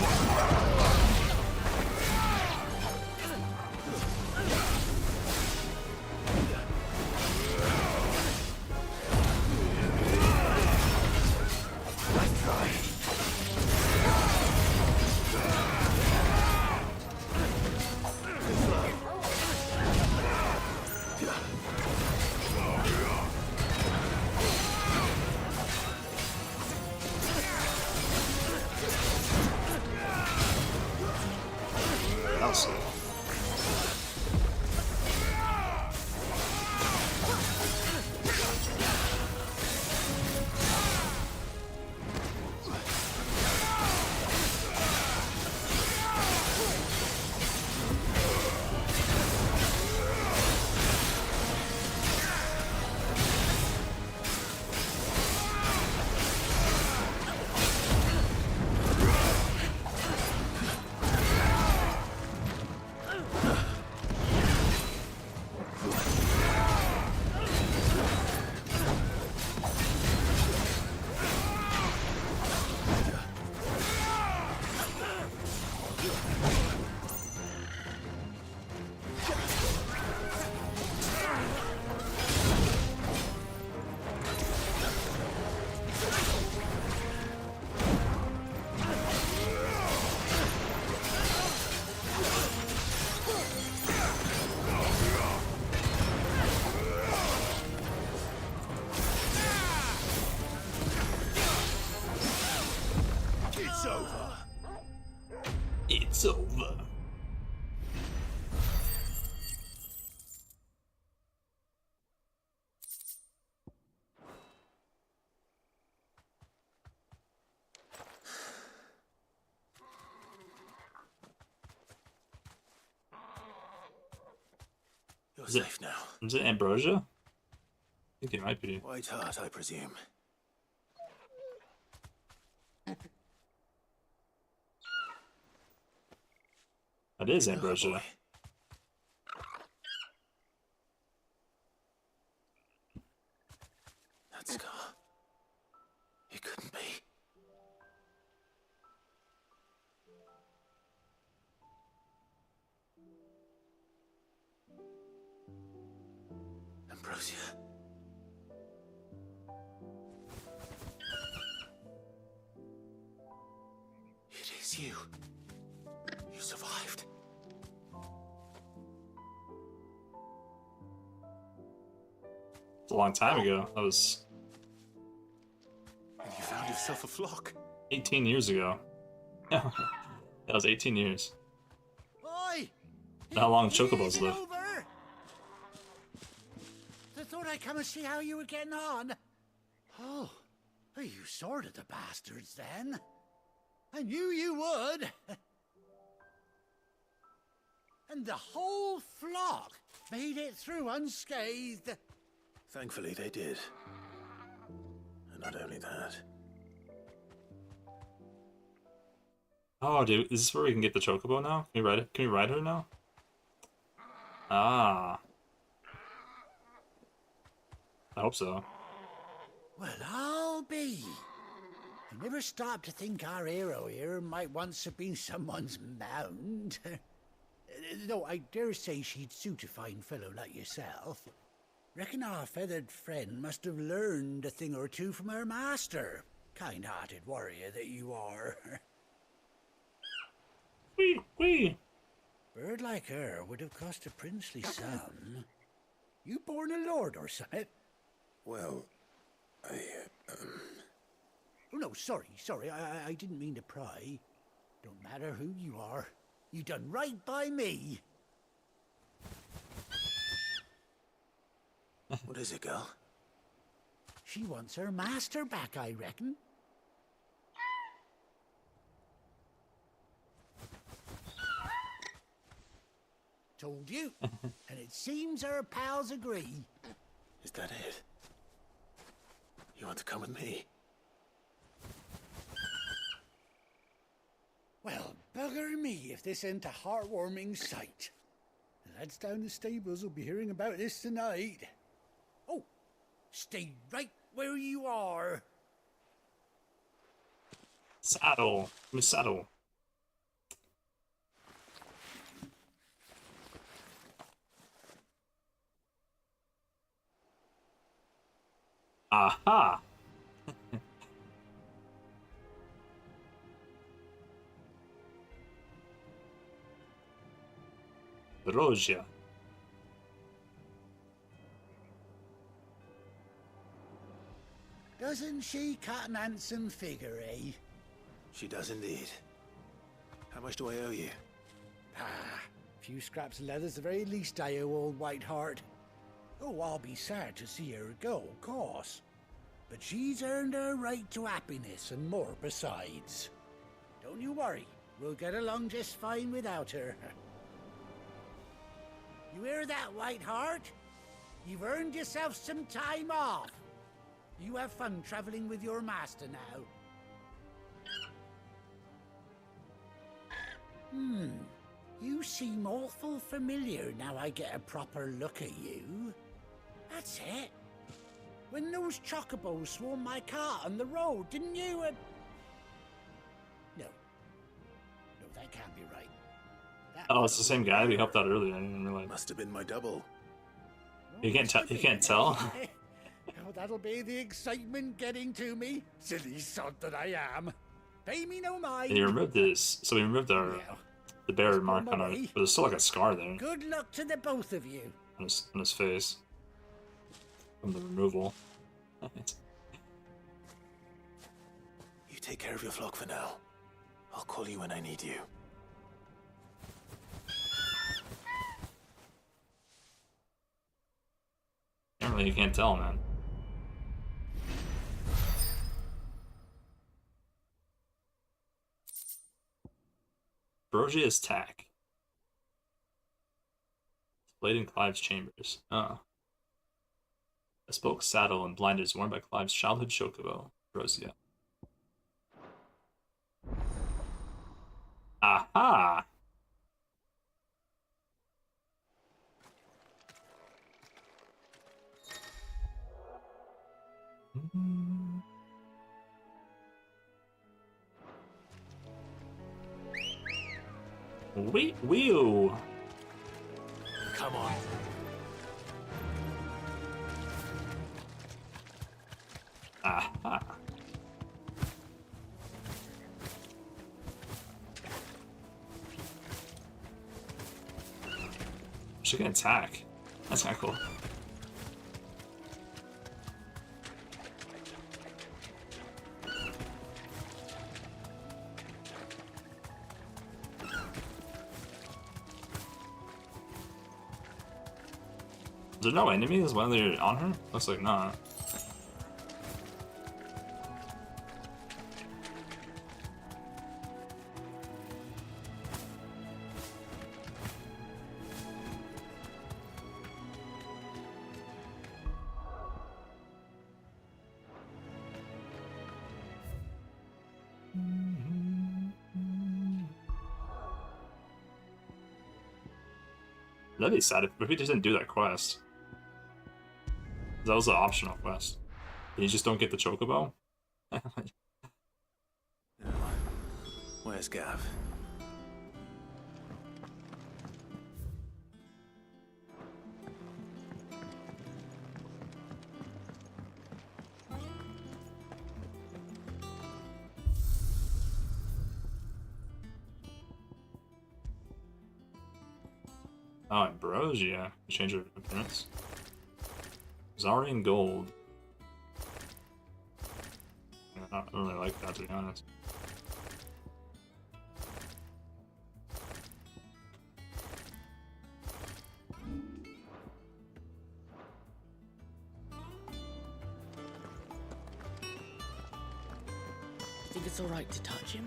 You're Is it, safe now. is it Ambrosia? I think it might be. White Hart, I presume. That is You know her, Ambrosia. boy. That scar. It couldn't be. Ambrosia. It is you. You survived. It's a long time ago. That was And you found yourself a flock. 18 years ago. That was 18 years. Oi! How long It chocobos isn't live? over. I thought I'd come and see how you were getting on. Oh, you sorted the bastards then. I knew you would. And the whole flock made it through unscathed. Thankfully, they did. And not only that. Oh, dude, is this where we can get the chocobo now? Can we ride it? Can we ride her now? Ah. I hope so. Well, I'll be. I never stopped to think our hero here might once have been someone's mount. Though I dare say she'd suit a fine fellow like yourself. Reckon our feathered friend must have learned a thing or two from her master. Kind-hearted warrior that you are. Wee. Bird like her would have cost a princely sum. You born a lord or something? Well, Oh, no, sorry. I didn't mean to pry. Don't matter who you are. You done right by me. What is it, girl? She wants her master back, I reckon. Told you. And it seems her pals agree. Is that it? You want to come with me? Well, bugger me if this ain't a heartwarming sight. The lads down the stables will be hearing about this tonight. Oh, stay right where you are. Saddle. Give me saddle. Aha! Rosia. Doesn't she cut an handsome figure, eh? She does indeed. How much do I owe you? A few scraps of leather's the very least I owe old White Hart. Oh, I'll be sad to see her go, of course. But she's earned her right to happiness and more besides. Don't you worry, we'll get along just fine without her. You hear that, White Hart? You've earned yourself some time off. You have fun traveling with your master now. You seem awful familiar now I get a proper look at you. That's it. When those chocobos swarmed my cart on the road, didn't you? No, that can't be right. Oh, it's the same guy we helped out earlier. I didn't even realize. Must have been my double. You can't tell. You can't tell. Oh, that'll be the excitement getting to me. Silly sod that I am. Pay me no mind. And you removed this, so we removed our the bear mark on our. But there's still like a scar there Good luck to the both of you. on his face from the removal. You take care of your flock for now. I'll call you when I need you. Apparently, you can't tell, man. Brogia's tack. Blade in Clive's chambers. A spoke saddle and blinders worn by Clive's childhood chocobo, Rosia. Aha! Wee-wee! Come on. Aha! She can attack. That's kind of cool. Is there no enemies while they're on her? Looks like not. That'd be sad if we just didn't do that quest. That was an optional quest. And you just don't get the chocobo? Where's Gav? Oh, Ambrosia. Change her appearance. Zarian Gold. Yeah, I don't really like that, to be honest. Think it's alright to touch him?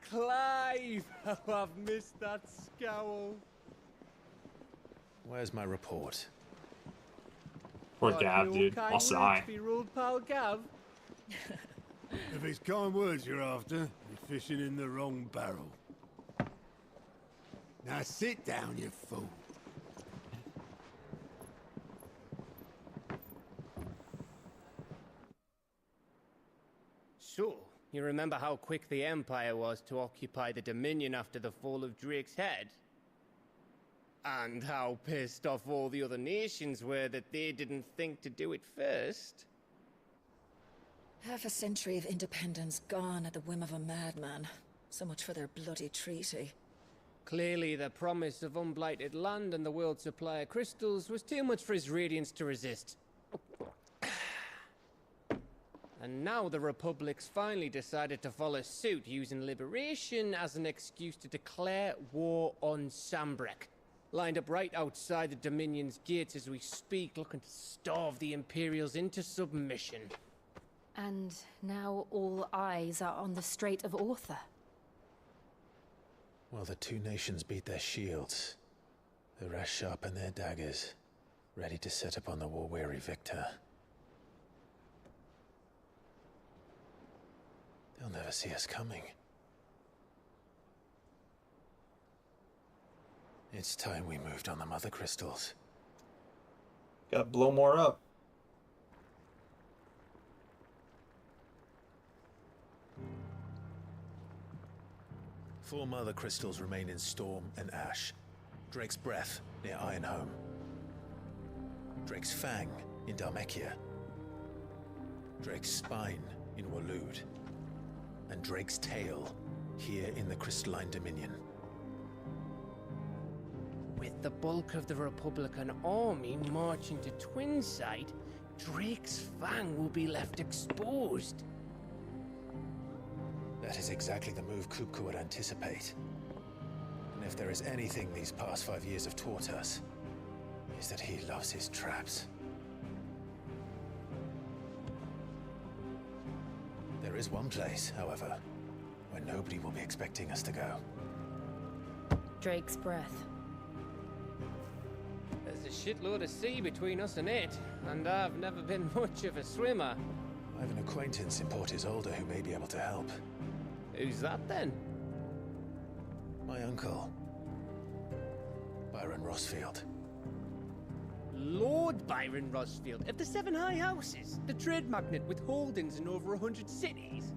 Clive! Oh, I've missed that scowl. Where's my report? Poor Gav, dude. I'll sigh. Be ruled, pal Gav. If it's kind words you're after, you're fishing in the wrong barrel. Now sit down, you fool. So, you remember how quick the Empire was to occupy the Dominion after the fall of Drake's head? And how pissed off all the other nations were that they didn't think to do it first? Half a century of independence gone at the whim of a madman. So much for their bloody treaty. Clearly, the promise of unblighted land and the world's supply of crystals was too much for his radiance to resist. And now the Republic's finally decided to follow suit, using liberation as an excuse to declare war on Sambrek. Lined up right outside the Dominion's gates as we speak, looking to starve the Imperials into submission. And now all eyes are on the Strait of Author. Well, the two nations beat their shields. The rest sharpen their daggers, ready to set upon the war-weary victor. They'll never see us coming. It's time we moved on the mother crystals. Gotta blow more up. Four mother crystals remain in Storm and Ash. Drake's Breath near Ironhome. Drake's Fang in Dhalmekia. Drake's Spine in Waloed. And Drake's Tail here in the Crystalline Dominion. With the bulk of the Republican army marching to Twinside, Drake's Fang will be left exposed. That is exactly the move Kupka would anticipate. And if there is anything these past 5 years have taught us, is that he loves his traps. There is one place, however, where nobody will be expecting us to go. Drake's breath. There's a shitload of sea between us and it, and I've never been much of a swimmer. I have an acquaintance in Port Isolde who may be able to help. Who's that then? My uncle, Byron Rossfield. Lord Byron Rossfield of the Seven High Houses, the trade magnate with holdings in over 100 cities.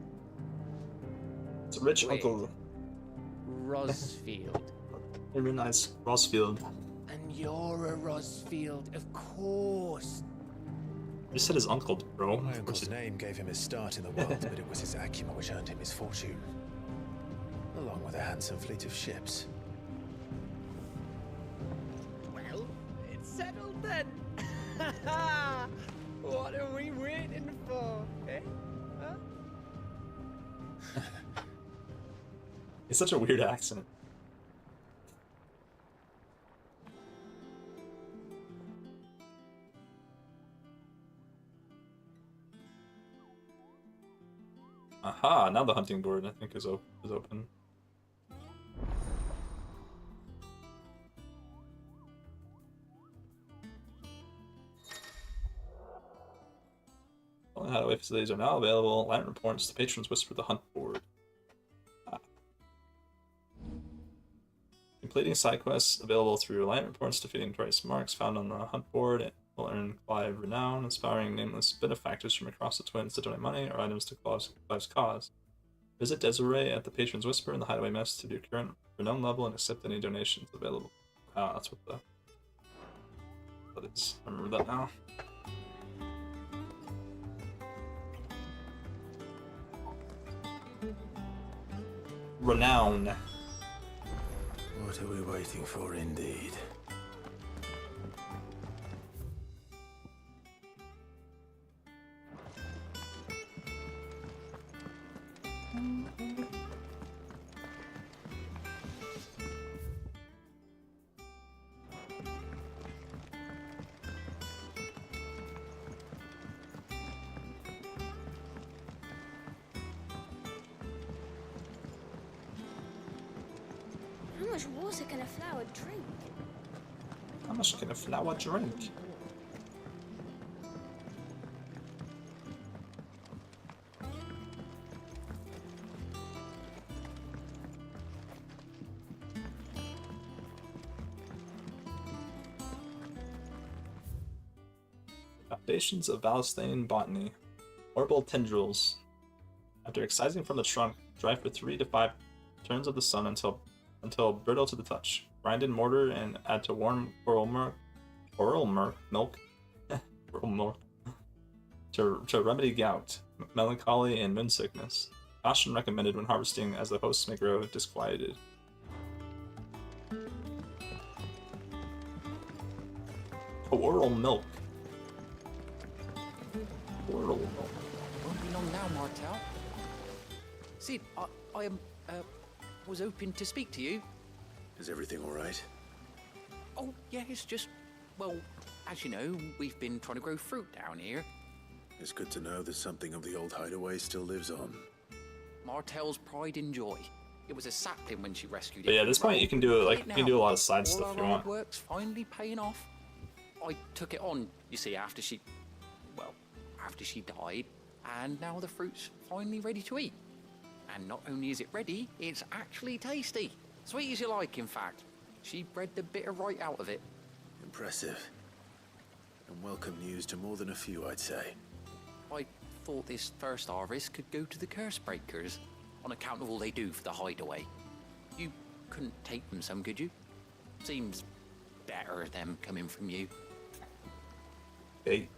It's a rich Wait. uncle. Rossfield. Very nice. Rossfield. And you're a Rossfield, of course. You said his uncle, bro. My uncle's name gave him his start in the world, but it was his acumen which earned him his fortune. Along with a handsome fleet of ships. Well, it's settled then. What are we waiting for, eh? Huh? It's such a weird accent. Aha, now the hunting board I think is open. Following hideaway facilities are now available. Lantern reports the patrons whisper the hunt board. Completing side quests available through Lantern reports, defeating twice marks found on the hunt board will earn Clive renown, inspiring nameless benefactors from across the Twins to donate money or items to Clive's cause. Visit Desiree at the Patron's Whisper in the Hideaway Mess to view current renown level and accept any donations available. Ah, that's what that is. I remember that now. Renown. What are we waiting for, indeed? How much water can a flower drink? How much can a flower drink? Foundations of Valistane botany. Orbital tendrils. After excising from the trunk, dry for 3 to 5 turns of the sun until brittle to the touch. Grind in mortar and add to warm oral milk oral milk to remedy gout, melancholy, and moon sickness. Caution recommended when harvesting, as the hosts may grow disquieted. Oral milk. Oral milk. Won't be long now, Martel. Sid, I was hoping to speak to you. Is everything all right? Oh, yeah, it's just, well, as you know, we've been trying to grow fruit down here. It's good to know that something of the old hideaway still lives on. Martel's pride and joy. It was a sapling when she rescued it. But yeah, at this point you can do Right you now, can do a lot of side all stuff our if you hard want. work's finally paying off. I took it on, you see, after she died, and now the fruit's finally ready to eat. And not only is it ready, it's actually tasty. Sweet as you like, in fact. She bred the bitter right out of it. Impressive. And welcome news to more than a few, I'd say. I thought this first harvest could go to the curse breakers, on account of all they do for the hideaway. You couldn't take them some, could you? Seems better them coming from you. Hey.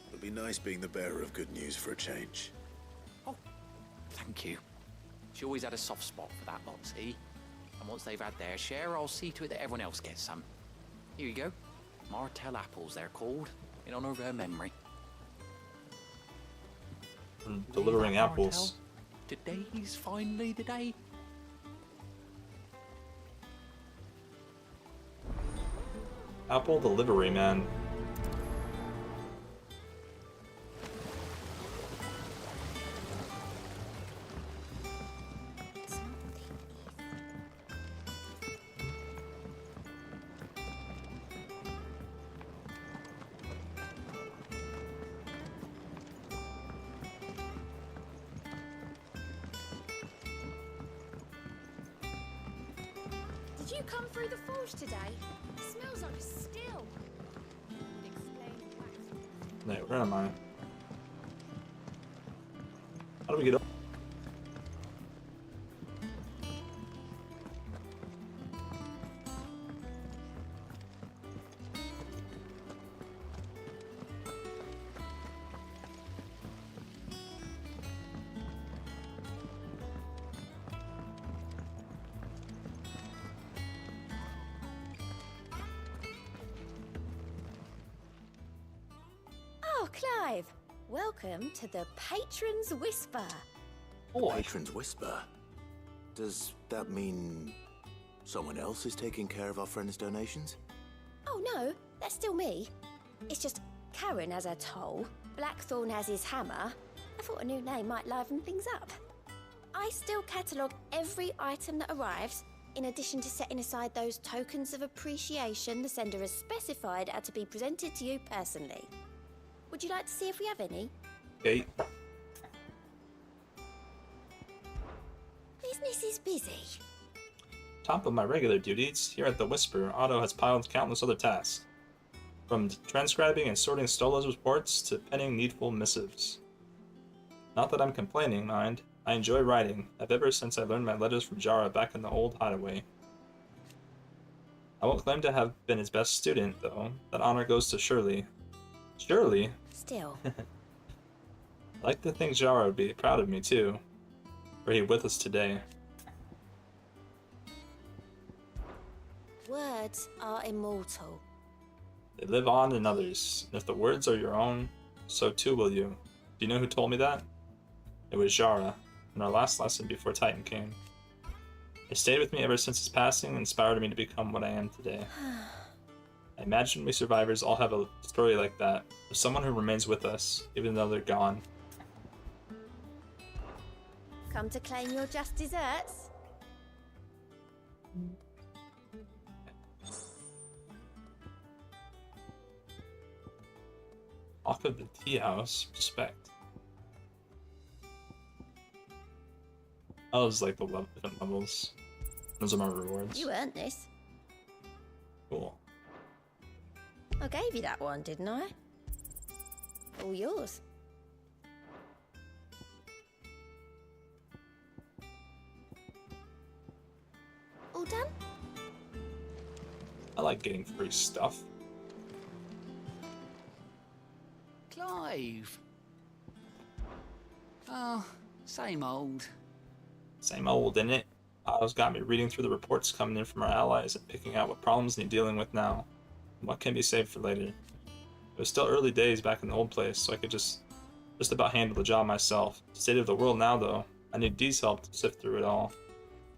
It'll be nice being the bearer of good news for a change. Thank you. She always had a soft spot for that lot, see? And once they've had their share, I'll see to it that everyone else gets some. Here you go. Martel apples, they're called, in honor of her memory. Delivering apples. Today's finally the day. Apple delivery, man. Did you come through the forge today? It smells like a still. Would explain wax. Wait, where am I? How do we get up? Oh, Clive. Welcome to the Patron's Whisper. Patron's Whisper? Does that mean someone else is taking care of our friend's donations? Oh no, that's still me. It's just Karen has her toll, Blackthorn has his hammer. I thought a new name might liven things up. I still catalogue every item that arrives, in addition to setting aside those tokens of appreciation the sender has specified are to be presented to you personally. Would you like to see if we have any? Okay. Business is busy. Top of my regular duties, here at the Whisper, Otto has piled countless other tasks. From transcribing and sorting Stola's reports to penning needful missives. Not that I'm complaining, mind. I enjoy writing. I've ever since I learned my letters from Jara back in the old hideaway. I won't claim to have been his best student, though. That honor goes to Shirley. Shirley? Still. I like to think Jara would be proud of me, too. Were he with us today. Words are immortal. They live on in others, and if the words are your own, so too will you. Do you know who told me that? It was Jara, in our last lesson before Titan came. It stayed with me ever since his passing and inspired me to become what I am today. I imagine we survivors all have a story like that, of someone who remains with us, even though they're gone. Come to claim your just desserts? Off of the tea house, respect. Oh, it's like the different levels. Those are my rewards. You earned this. Cool. I gave you that one, didn't I? All yours. All done? I like getting free stuff. Clive. Oh, same old. Same old, innit? Otto's got me reading through the reports coming in from our allies and picking out what problems need dealing with now, and what can be saved for later. It was still early days back in the old place, so I could just about handle the job myself. The state of the world now, though, I need Dee's help to sift through it all.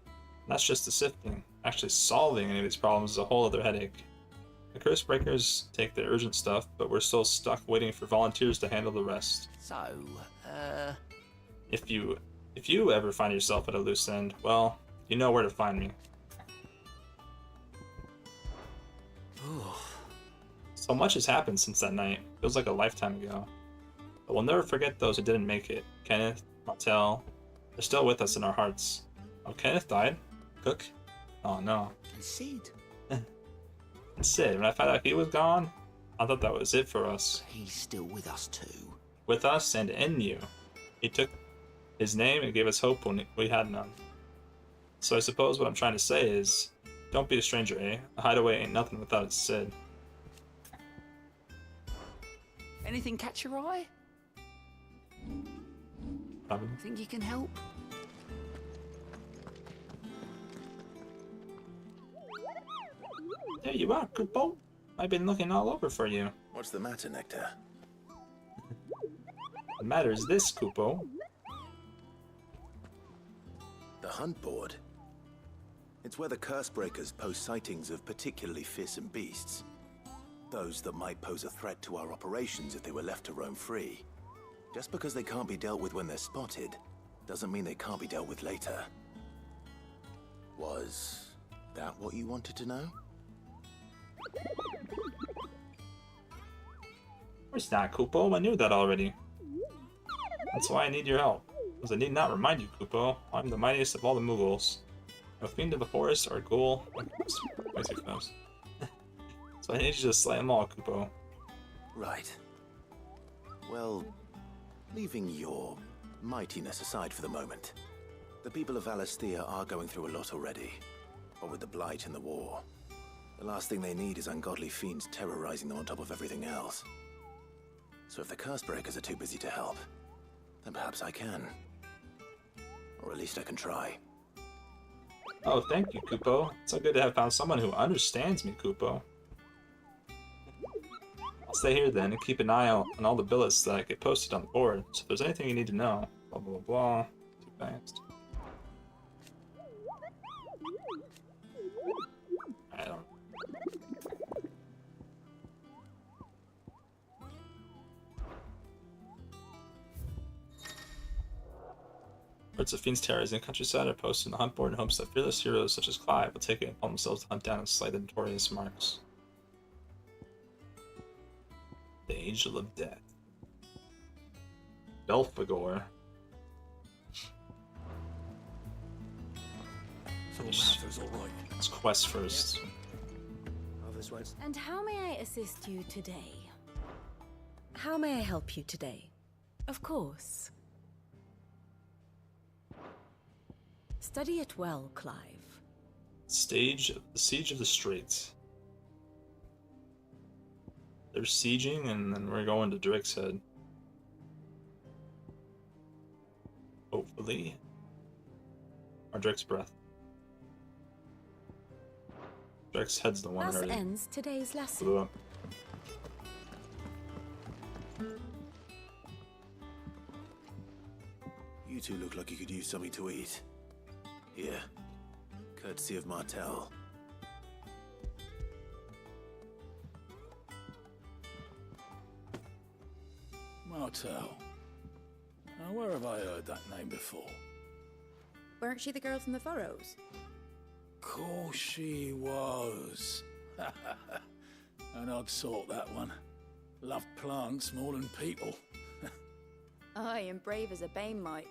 And that's just the sifting. Actually solving any of these problems is a whole other headache. The curse breakers take the urgent stuff, but we're still stuck waiting for volunteers to handle the rest. So, If you ever find yourself at a loose end, well, you know where to find me. So much has happened since that night. Feels like a lifetime ago. But we'll never forget those who didn't make it. Kenneth, Martel, they're still with us in our hearts. Oh, Kenneth died? Cook? Oh no. And Sid. And Sid, when I found out he was gone, I thought that was it for us. He's still with us too. With us and in you. He took his name and gave us hope when we had none. So I suppose what I'm trying to say is, don't be a stranger, eh? A hideaway ain't nothing without its Sid. Anything catch your eye? Probably. Think you can help? There you are, Kupo. I've been looking all over for you. What's the matter, Nectar? The matter is this, Kupo. The hunt board. It's where the curse breakers post sightings of particularly fearsome beasts. Those that might pose a threat to our operations if they were left to roam free. Just because they can't be dealt with when they're spotted, doesn't mean they can't be dealt with later. Was that what you wanted to know? Of course not, Kupo. I knew that already. That's why I need your help. Because I need not remind you, Kupo. I'm the mightiest of all the Mughals. A fiend of the forest or a ghoul? Way too close. So I need you to slay them all, Kupo. Right. Well, leaving your mightiness aside for the moment, the people of Valisthea are going through a lot already. What with the Blight and the war, the last thing they need is ungodly fiends terrorizing them on top of everything else. So if the Cursebreakers are too busy to help, then perhaps I can. Or at least I can try. Oh, thank you, Kupo. It's so good to have found someone who understands me, Kupo. I'll stay here then and keep an eye out on all the billets that get posted on the board. So if there's anything you need to know, blah blah blah. Too fast. I don't. Reports of fiends terrorizing the countryside are posted on the hunt board in hopes that fearless heroes such as Clive will take it upon themselves to hunt down and slay the notorious marks. The Angel of Death. Belphegor. Let's quest first. And how may I assist you today? How may I help you today? Of course. Study it well, Clive. The Siege of the Straits. They're sieging, and then we're going to Drake's Head. Hopefully. Or Drake's Breath. Drake's Head's the one Thus already ends today's lesson. blew up. You two look like you could use something to eat. Here. Courtesy of Martel. Martel. Now, where have I heard that name before? Weren't she the girl from the Furrows? Course she was. An odd sort, that one. Loved plants more than people. Aye, and brave as a bane might.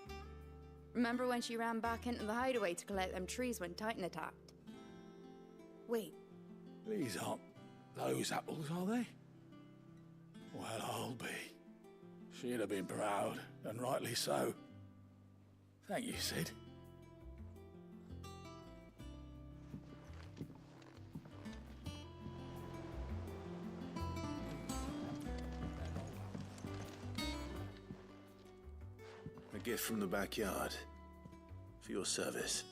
Remember when she ran back into the hideaway to collect them trees when Titan attacked? Wait. These aren't those apples, are they? Well, I'll be. She'd have been proud, and rightly so. Thank you, Sid. A gift from the backyard. For your service.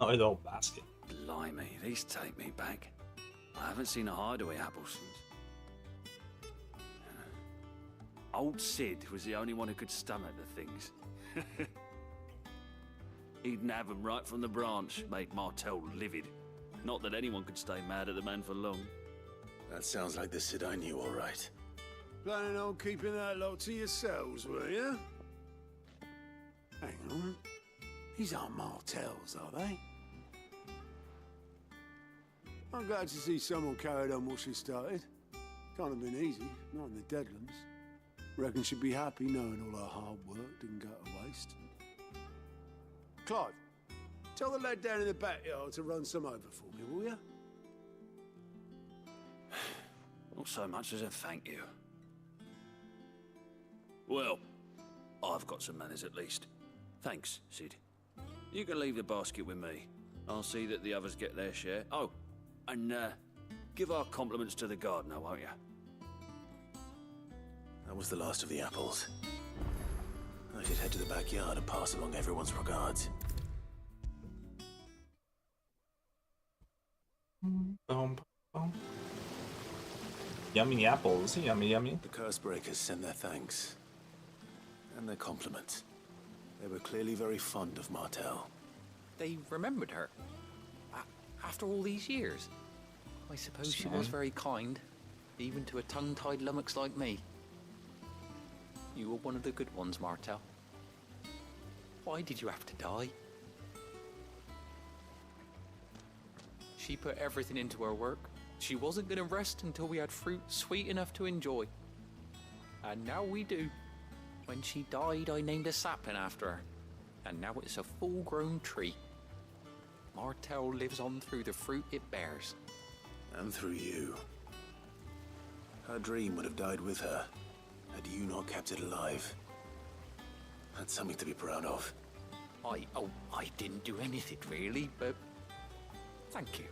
Oh, the old basket. Blimey, these take me back. I haven't seen a hideaway apple since. Old Sid was the only one who could stomach the things. He'd nab 'em right from the branch, make Martel livid. Not that anyone could stay mad at the man for long. That sounds like the Sid I knew, all right. Planning on keeping that lot to yourselves, were you? Hang on. These aren't Martels, are they? I'm glad to see someone carried on what she started. Can't have been easy, not in the Deadlands. Reckon she'd be happy knowing all her hard work didn't go to waste. Clive, tell the lad down in the backyard to run some over for me, will you? Not so much as a thank you. Well, I've got some manners at least. Thanks, Sid. You can leave the basket with me. I'll see that the others get their share. Oh, and give our compliments to the gardener, won't you? That was the last of the apples. I should head to the backyard and pass along everyone's regards. Boom, boom. Yummy apples, yummy, yummy. The Cursebreakers send their thanks. And their compliments. They were clearly very fond of Martel. They remembered her. After all these years. I suppose she was very kind, even to a tongue-tied lummox like me. You were one of the good ones, Martel. Why did you have to die? She put everything into her work. she wasn't going to rest until we had fruit sweet enough to enjoy. And now we do. When she died, I named a sapling after her, and now it's a full-grown tree. Martell lives on through the fruit it bears. And through you. Her dream would have died with her, had you not kept it alive. That's something to be proud of. I didn't do anything really, but thank you.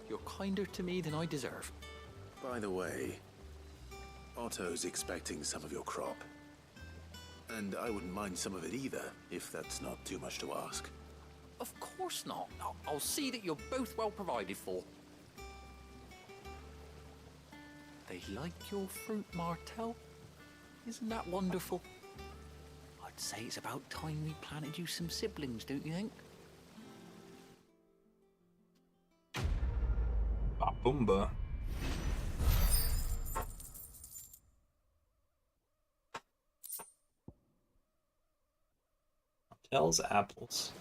You're kinder to me than I deserve. By the way, Otto's expecting some of your crop. And I wouldn't mind some of it either, if that's not too much to ask. Of course not. I'll see that you're both well provided for. They like your fruit, Martell. Isn't that wonderful? I'd say it's about time we planted you some siblings, don't you think? Boomba. Martell's apples.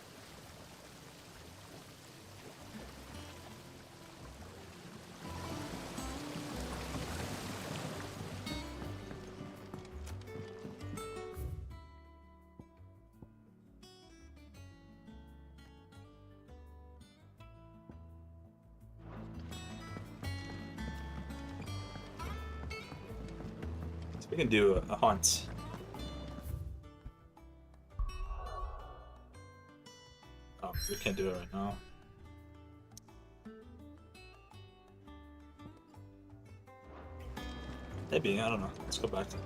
We can do a hunt. Oh, we can't do it right now. Maybe, I don't know. Let's go back to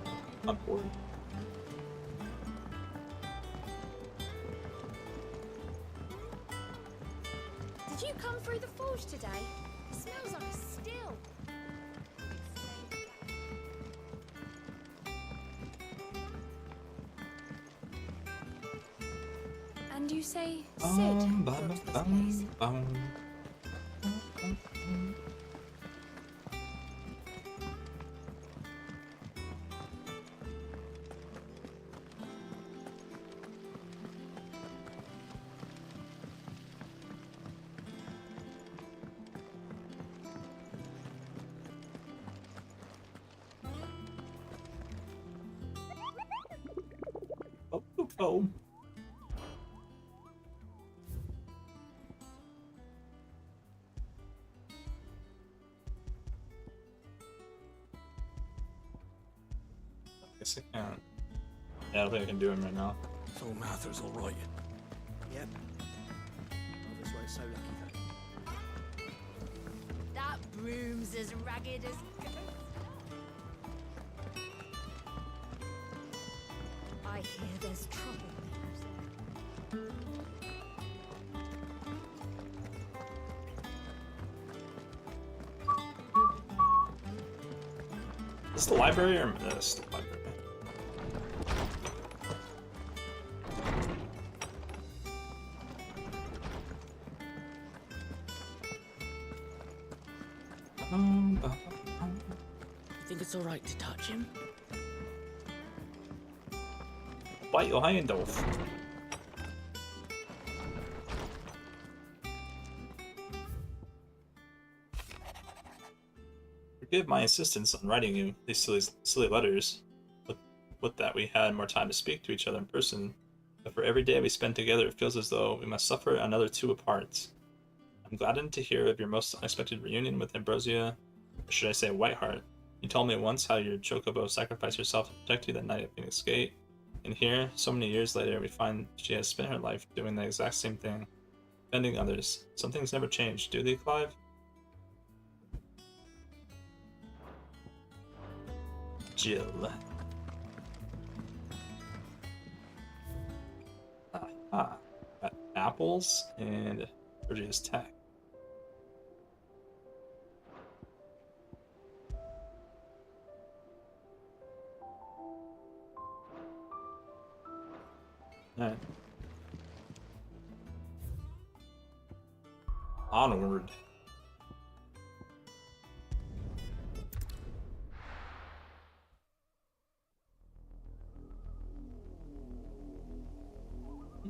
hunt board. Did you come through the forge today? It smells like a still. And you say Sid brought this place? Oh. Guess I can't. Yeah, I don't think I can do him right now. So Martha's all right. Yep. Others weren't so lucky though. That broom's as ragged as ghosts. I hear there's trouble there. Is this the library or this? The library. You think it's alright to touch him? Bite your hand off. Forgive my insistence on writing you these silly letters. With that, we had more time to speak to each other in person, but for every day we spend together, it feels as though we must suffer another two apart. I'm gladdened to hear of your most unexpected reunion with Ambrosia, or should I say Whiteheart. You told me once how your Chocobo sacrificed herself to protect you that night at Phoenix Gate, and here, so many years later, we find she has spent her life doing the exact same thing, defending others. Some things never change, do they, Clive? Jill. Got apples and Virginia's tech. Alright. Onward.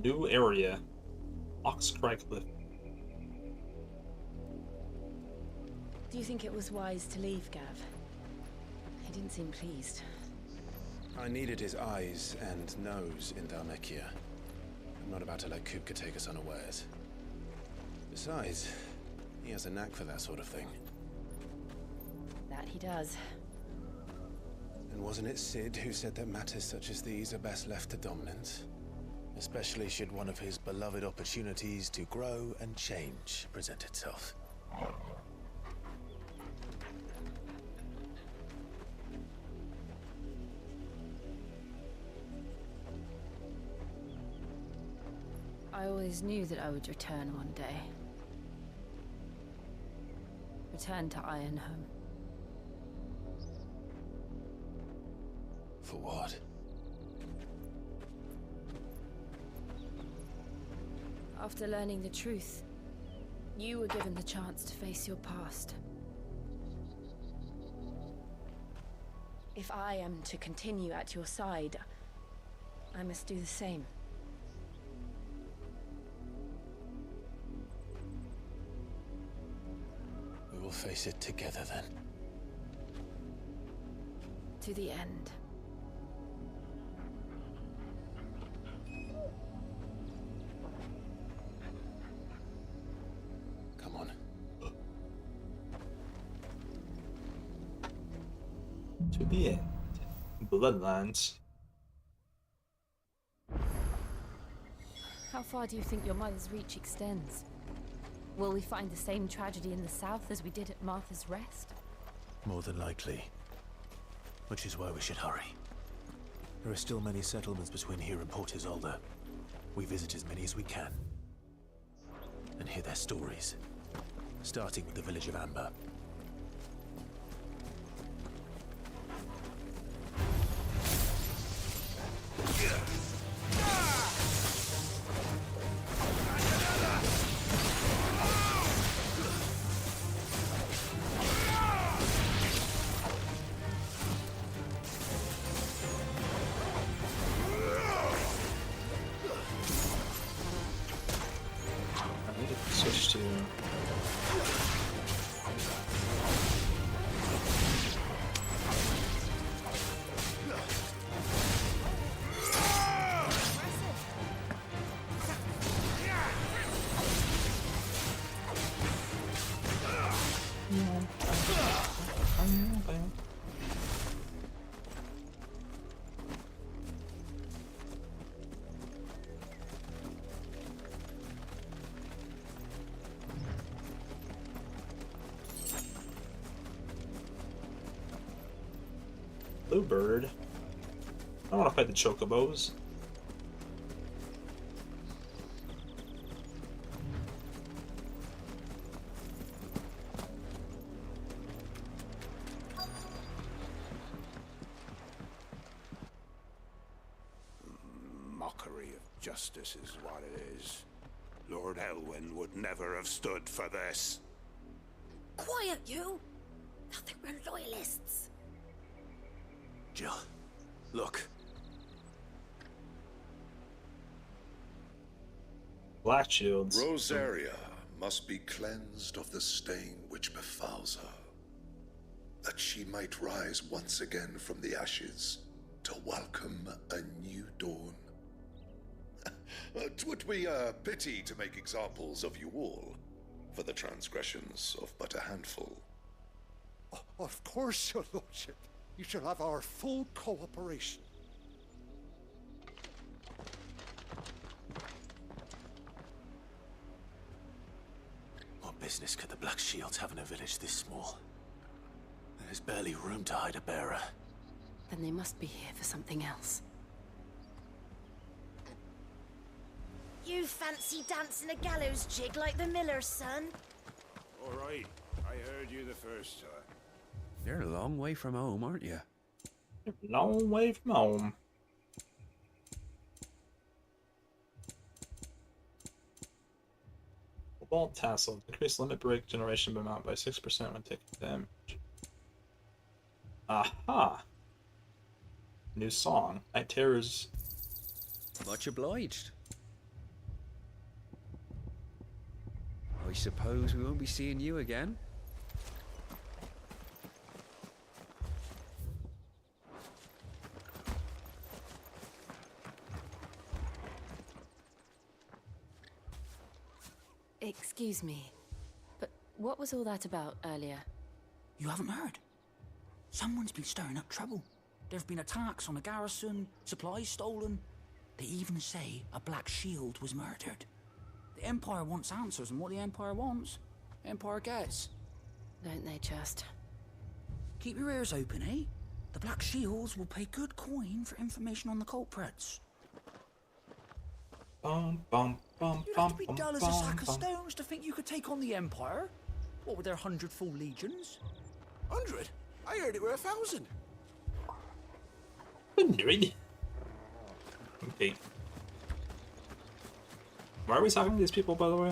New area. Oxcry Cliff. Do you think it was wise to leave, Gav? He didn't seem pleased. I needed his eyes and nose in Dhalmekia. I'm not about to let Kupka take us unawares. Besides, he has a knack for that sort of thing. That he does. And wasn't it Sid who said that matters such as these are best left to dominance? Especially should one of his beloved opportunities to grow and change present itself. I always knew that I would return one day. Return to Ironhome. For what? After learning the truth, you were given the chance to face your past. If I am to continue at your side, I must do the same. We will face it together then. To the end. Come on. To the end. Bloodlines. How far do you think your mother's reach extends? Will we find the same tragedy in the south as we did at Martha's Rest? More than likely. Which is why we should hurry. There are still many settlements between here and Port Isolde. We visit as many as we can. And hear their stories. Starting with the village of Amber. I need to switch to. Bluebird. I want to fight the chocobos. Mockery of justice is what it is. Lord Elwyn would never have stood for this. Quiet, you! Nothing, we're loyalists. Jill, look. Black shields. Rosaria must be cleansed of the stain which befouls her, that she might rise once again from the ashes to welcome a new dawn. 'Twould be a pity to make examples of you all, for the transgressions of but a handful. Of course, your lordship. You shall have our full cooperation. What business could the Black Shields have in a village this small? There's barely room to hide a bearer. Then they must be here for something else. You fancy dancing a gallows jig like the miller's son? All right, I heard you the first time. You're a long way from home, aren't you? Long way from home. Cobalt tassel. Decrease limit break generation amount by 6% when taking damage. Aha! New song. Night Terrors. Much obliged. I suppose we won't be seeing you again. Excuse me, but what was all that about earlier? You haven't heard? Someone's been stirring up trouble. There've been attacks on the garrison, supplies stolen. They even say a Black Shield was murdered. The Empire wants answers, and what the Empire wants, Empire gets. Don't they just? Keep your ears open, eh? The Black Shields will pay good coin for information on the culprits. Bum, bum, bum, You'd bum, have to be bum, dull as a bum, sack of bum. stones to think you could take on the Empire. What with their 100 full legions? 100? I heard it were 1,000. 100? Okay. Why are we talking to these people, by the way?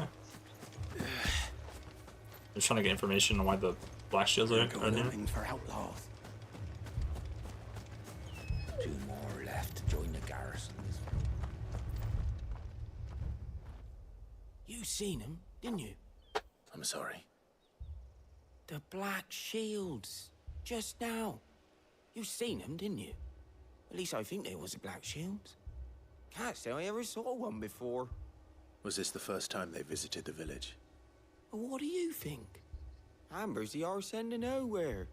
I'm just trying to get information on why the Black Shields are there. Looking for outlaws. 2 more left to join the garrisons. You seen him, didn't you? I'm sorry. The Black Shields. Just now. You seen them, didn't you? At least I think there was a Black Shields. Can't say I ever saw one before. Was this the first time they visited the village? What do you think? Amber's the arse end of nowhere.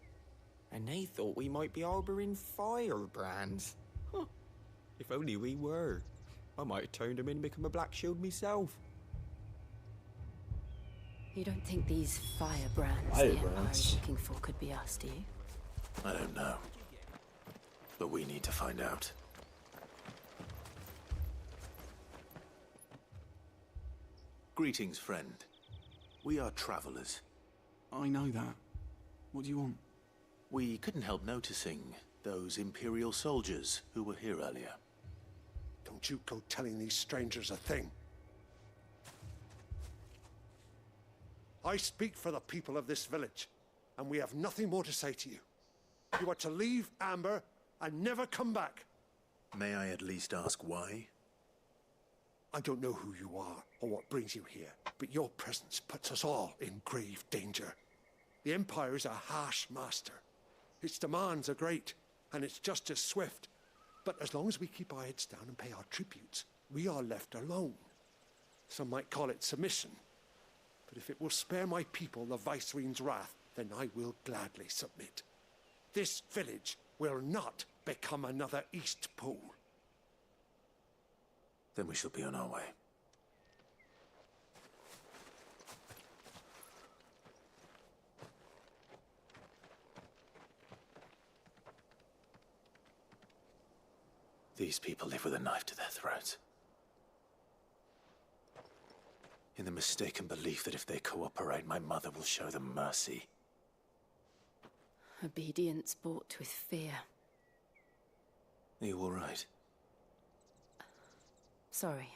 And they thought we might be harboring firebrands. Huh. If only we were. I might have turned them in and become a Black Shield myself. You don't think these firebrands the Empire is looking for could be us, do you? I don't know. But we need to find out. Greetings, friend. We are travelers. I know that. What do you want? We couldn't help noticing those Imperial soldiers who were here earlier. Don't you go telling these strangers a thing. I speak for the people of this village, and we have nothing more to say to you. You are to leave Amber and never come back. May I at least ask why? I don't know who you are or what brings you here, but your presence puts us all in grave danger. The Empire is a harsh master. Its demands are great, and its justice swift. But as long as we keep our heads down and pay our tributes, we are left alone. Some might call it submission. But if it will spare my people the Viceroy's wrath, then I will gladly submit. This village will not become another East Pool. Then we shall be on our way. These people live with a knife to their throats. In the mistaken belief that if they cooperate, my mother will show them mercy. Obedience bought with fear. Are you all right? Sorry,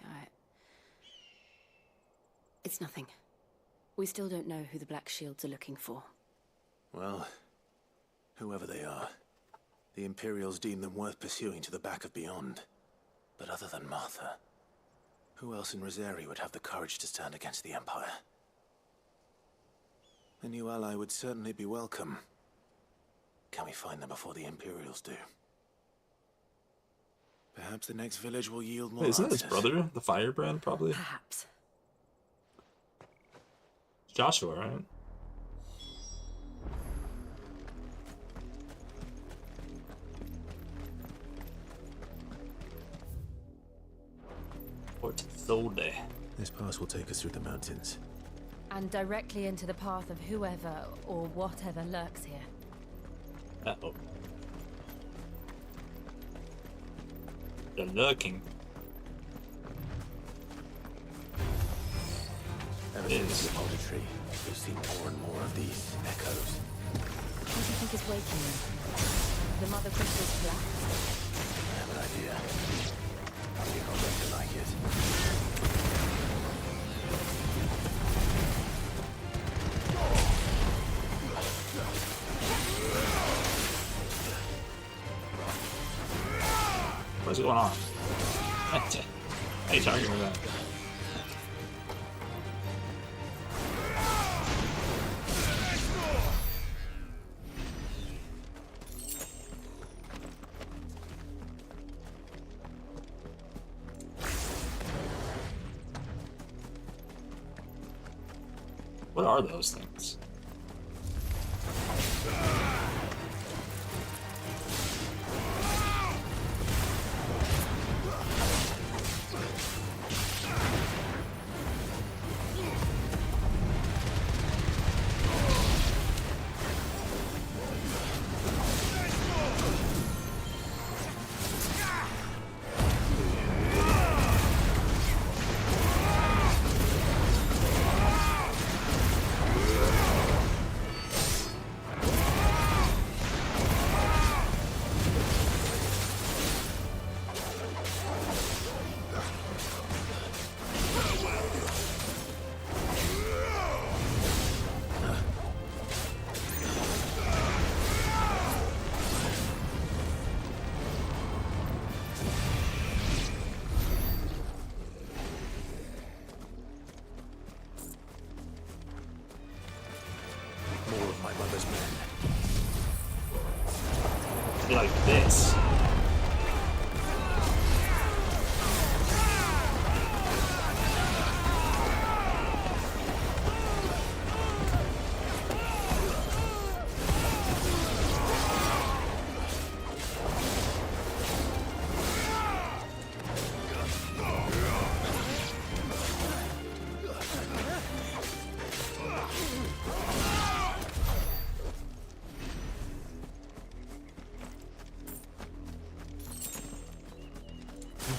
It's nothing. We still don't know who the Black Shields are looking for. Well, whoever they are, the Imperials deem them worth pursuing to the back of beyond. But other than Martha, who else in Rosari would have the courage to stand against the Empire? A new ally would certainly be welcome. Can we find them before the Imperials do? Perhaps the next village will yield more Isn't that his answers. brother, the Firebrand, probably? Perhaps. It's Joshua, right? Fort Thode. This pass will take us through the mountains. And directly into the path of whoever or whatever lurks here. Uh-oh. They're lurking. Ever since the Boulder Tree, we've seen more and more of these echoes. What do you think is waking them? The Mother Crystal's black? I have an idea. I think I'll let you like it. What's going on? Hey, targeting with that. What are those things? More of my mother's men. Like this.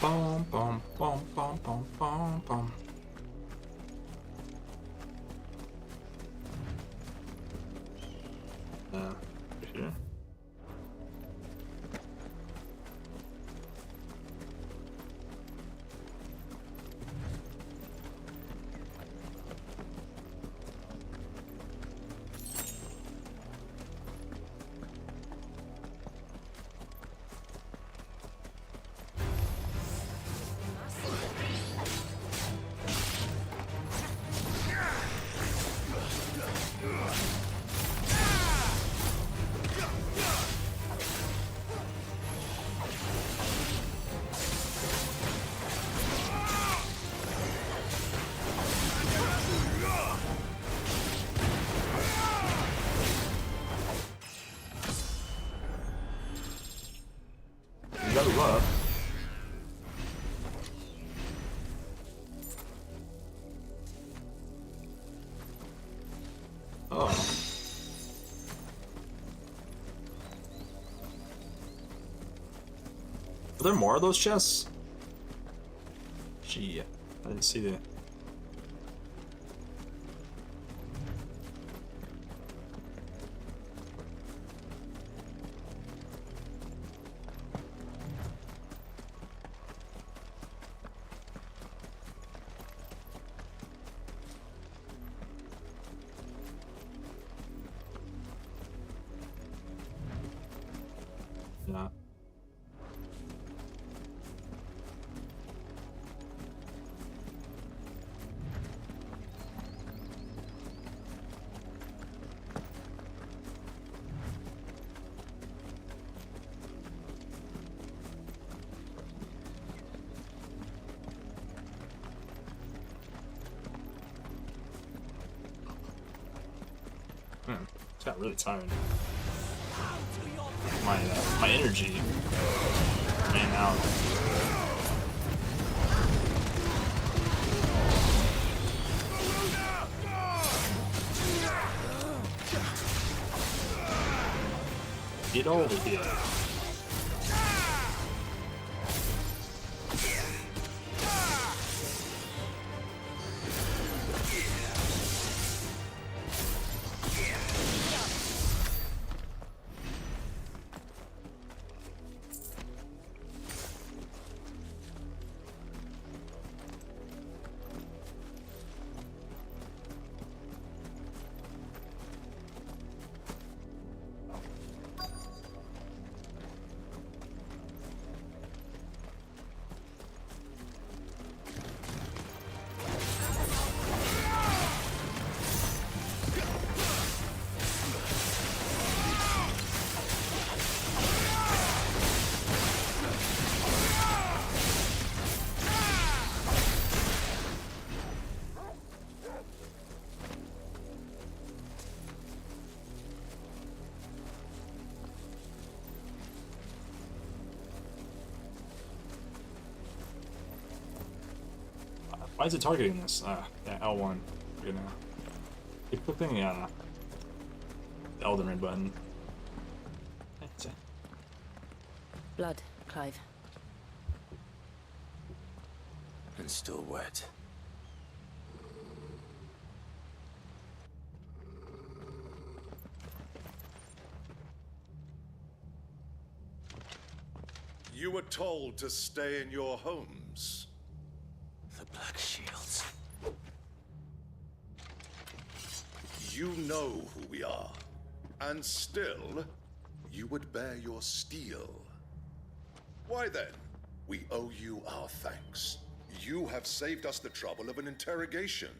Bum, bum, bum, bum, bum, bum, bum. Right here. You gotta love. Oh. Are there more of those chests? Gee, I didn't see that. Yeah. It's got really tired. My energy ran out. Get over here. Why is it targeting this? Yeah, L1. We're gonna keep clicking the Elden Ring button. That's it. Blood, Clive. And still wet. You were told to stay in your homes. The Black Shields. You know who we are. And still, you would bear your steel. Why then? We owe you our thanks. You have saved us the trouble of an interrogation.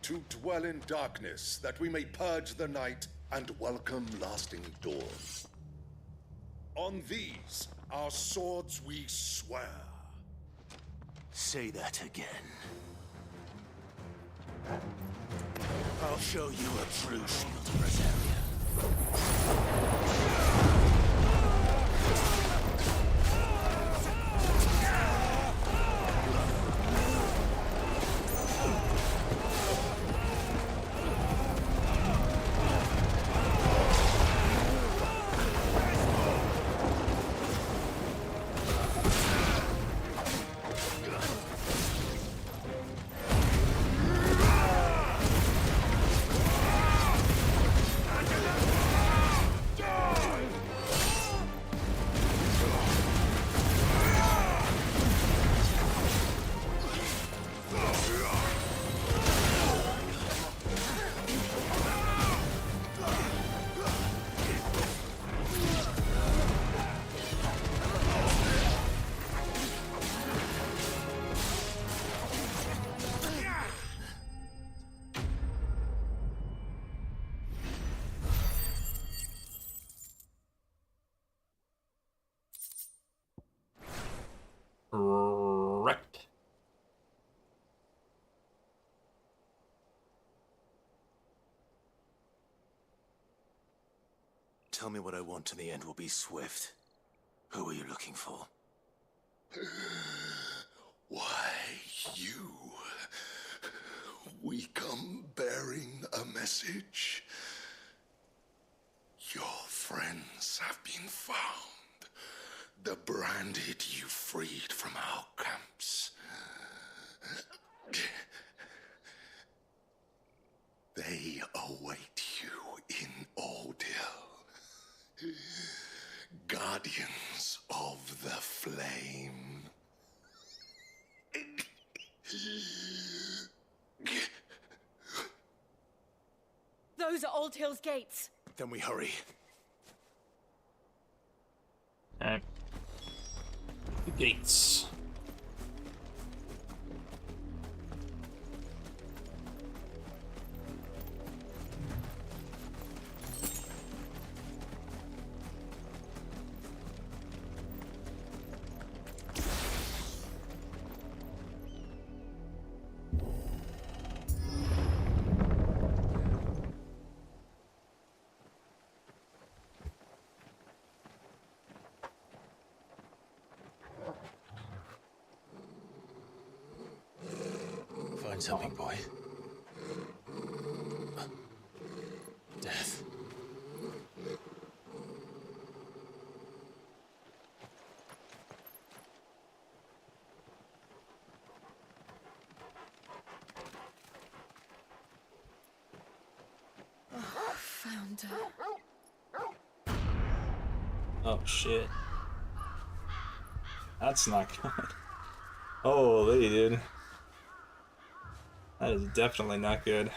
To dwell in darkness, that we may purge the night and welcome lasting dawn. On these, our swords we swear. Say that again. I'll show you a true shield of Rosaria. Wrecked. Tell me what I want and the end will be swift. Who are you looking for? Why, you. We come bearing a message. Your friends have been found. The branded you freed from our camps. They await you in Ordeal. Guardians of the Flame. Those are Old Hill's gates. Then we hurry. The gates. Find something, boy. Death. Oh, found her. Oh shit. That's not good. Holy dude. That is definitely not good.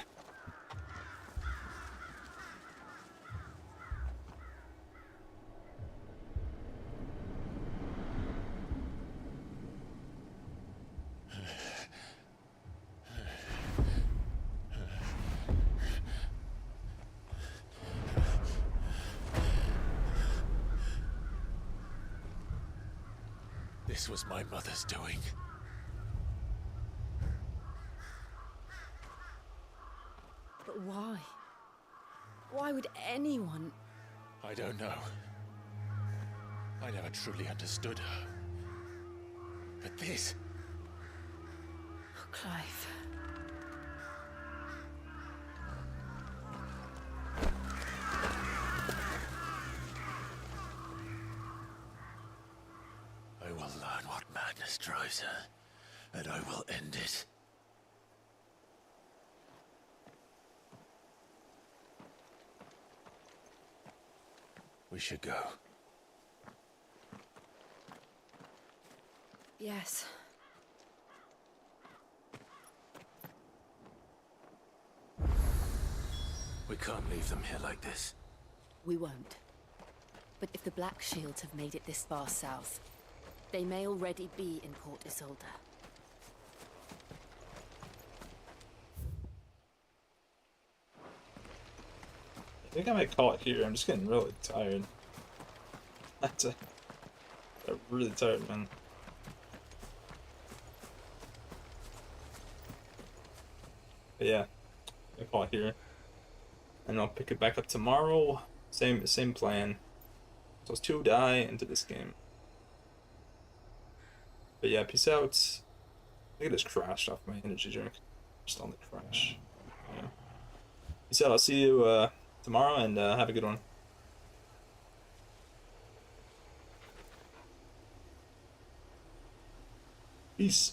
This was my mother's doing. But why? Why would anyone? I don't know. I never truly understood her. But this... Clive. I will learn what madness drives her, and I will end it. We should go. Yes. We can't leave them here like this. We won't. But if the Black Shields have made it this far south, they may already be in Port Isolde. I think I might call it here. I'm just getting really tired. I'm really tired, man. But yeah, I call it here, and I'll pick it back up tomorrow. Same plan. So it's 2 die into this game. But yeah, peace out. I think I just crashed off my energy drink. Just on the crash. Yeah. Peace out. I'll see you tomorrow, and have a good one. Peace.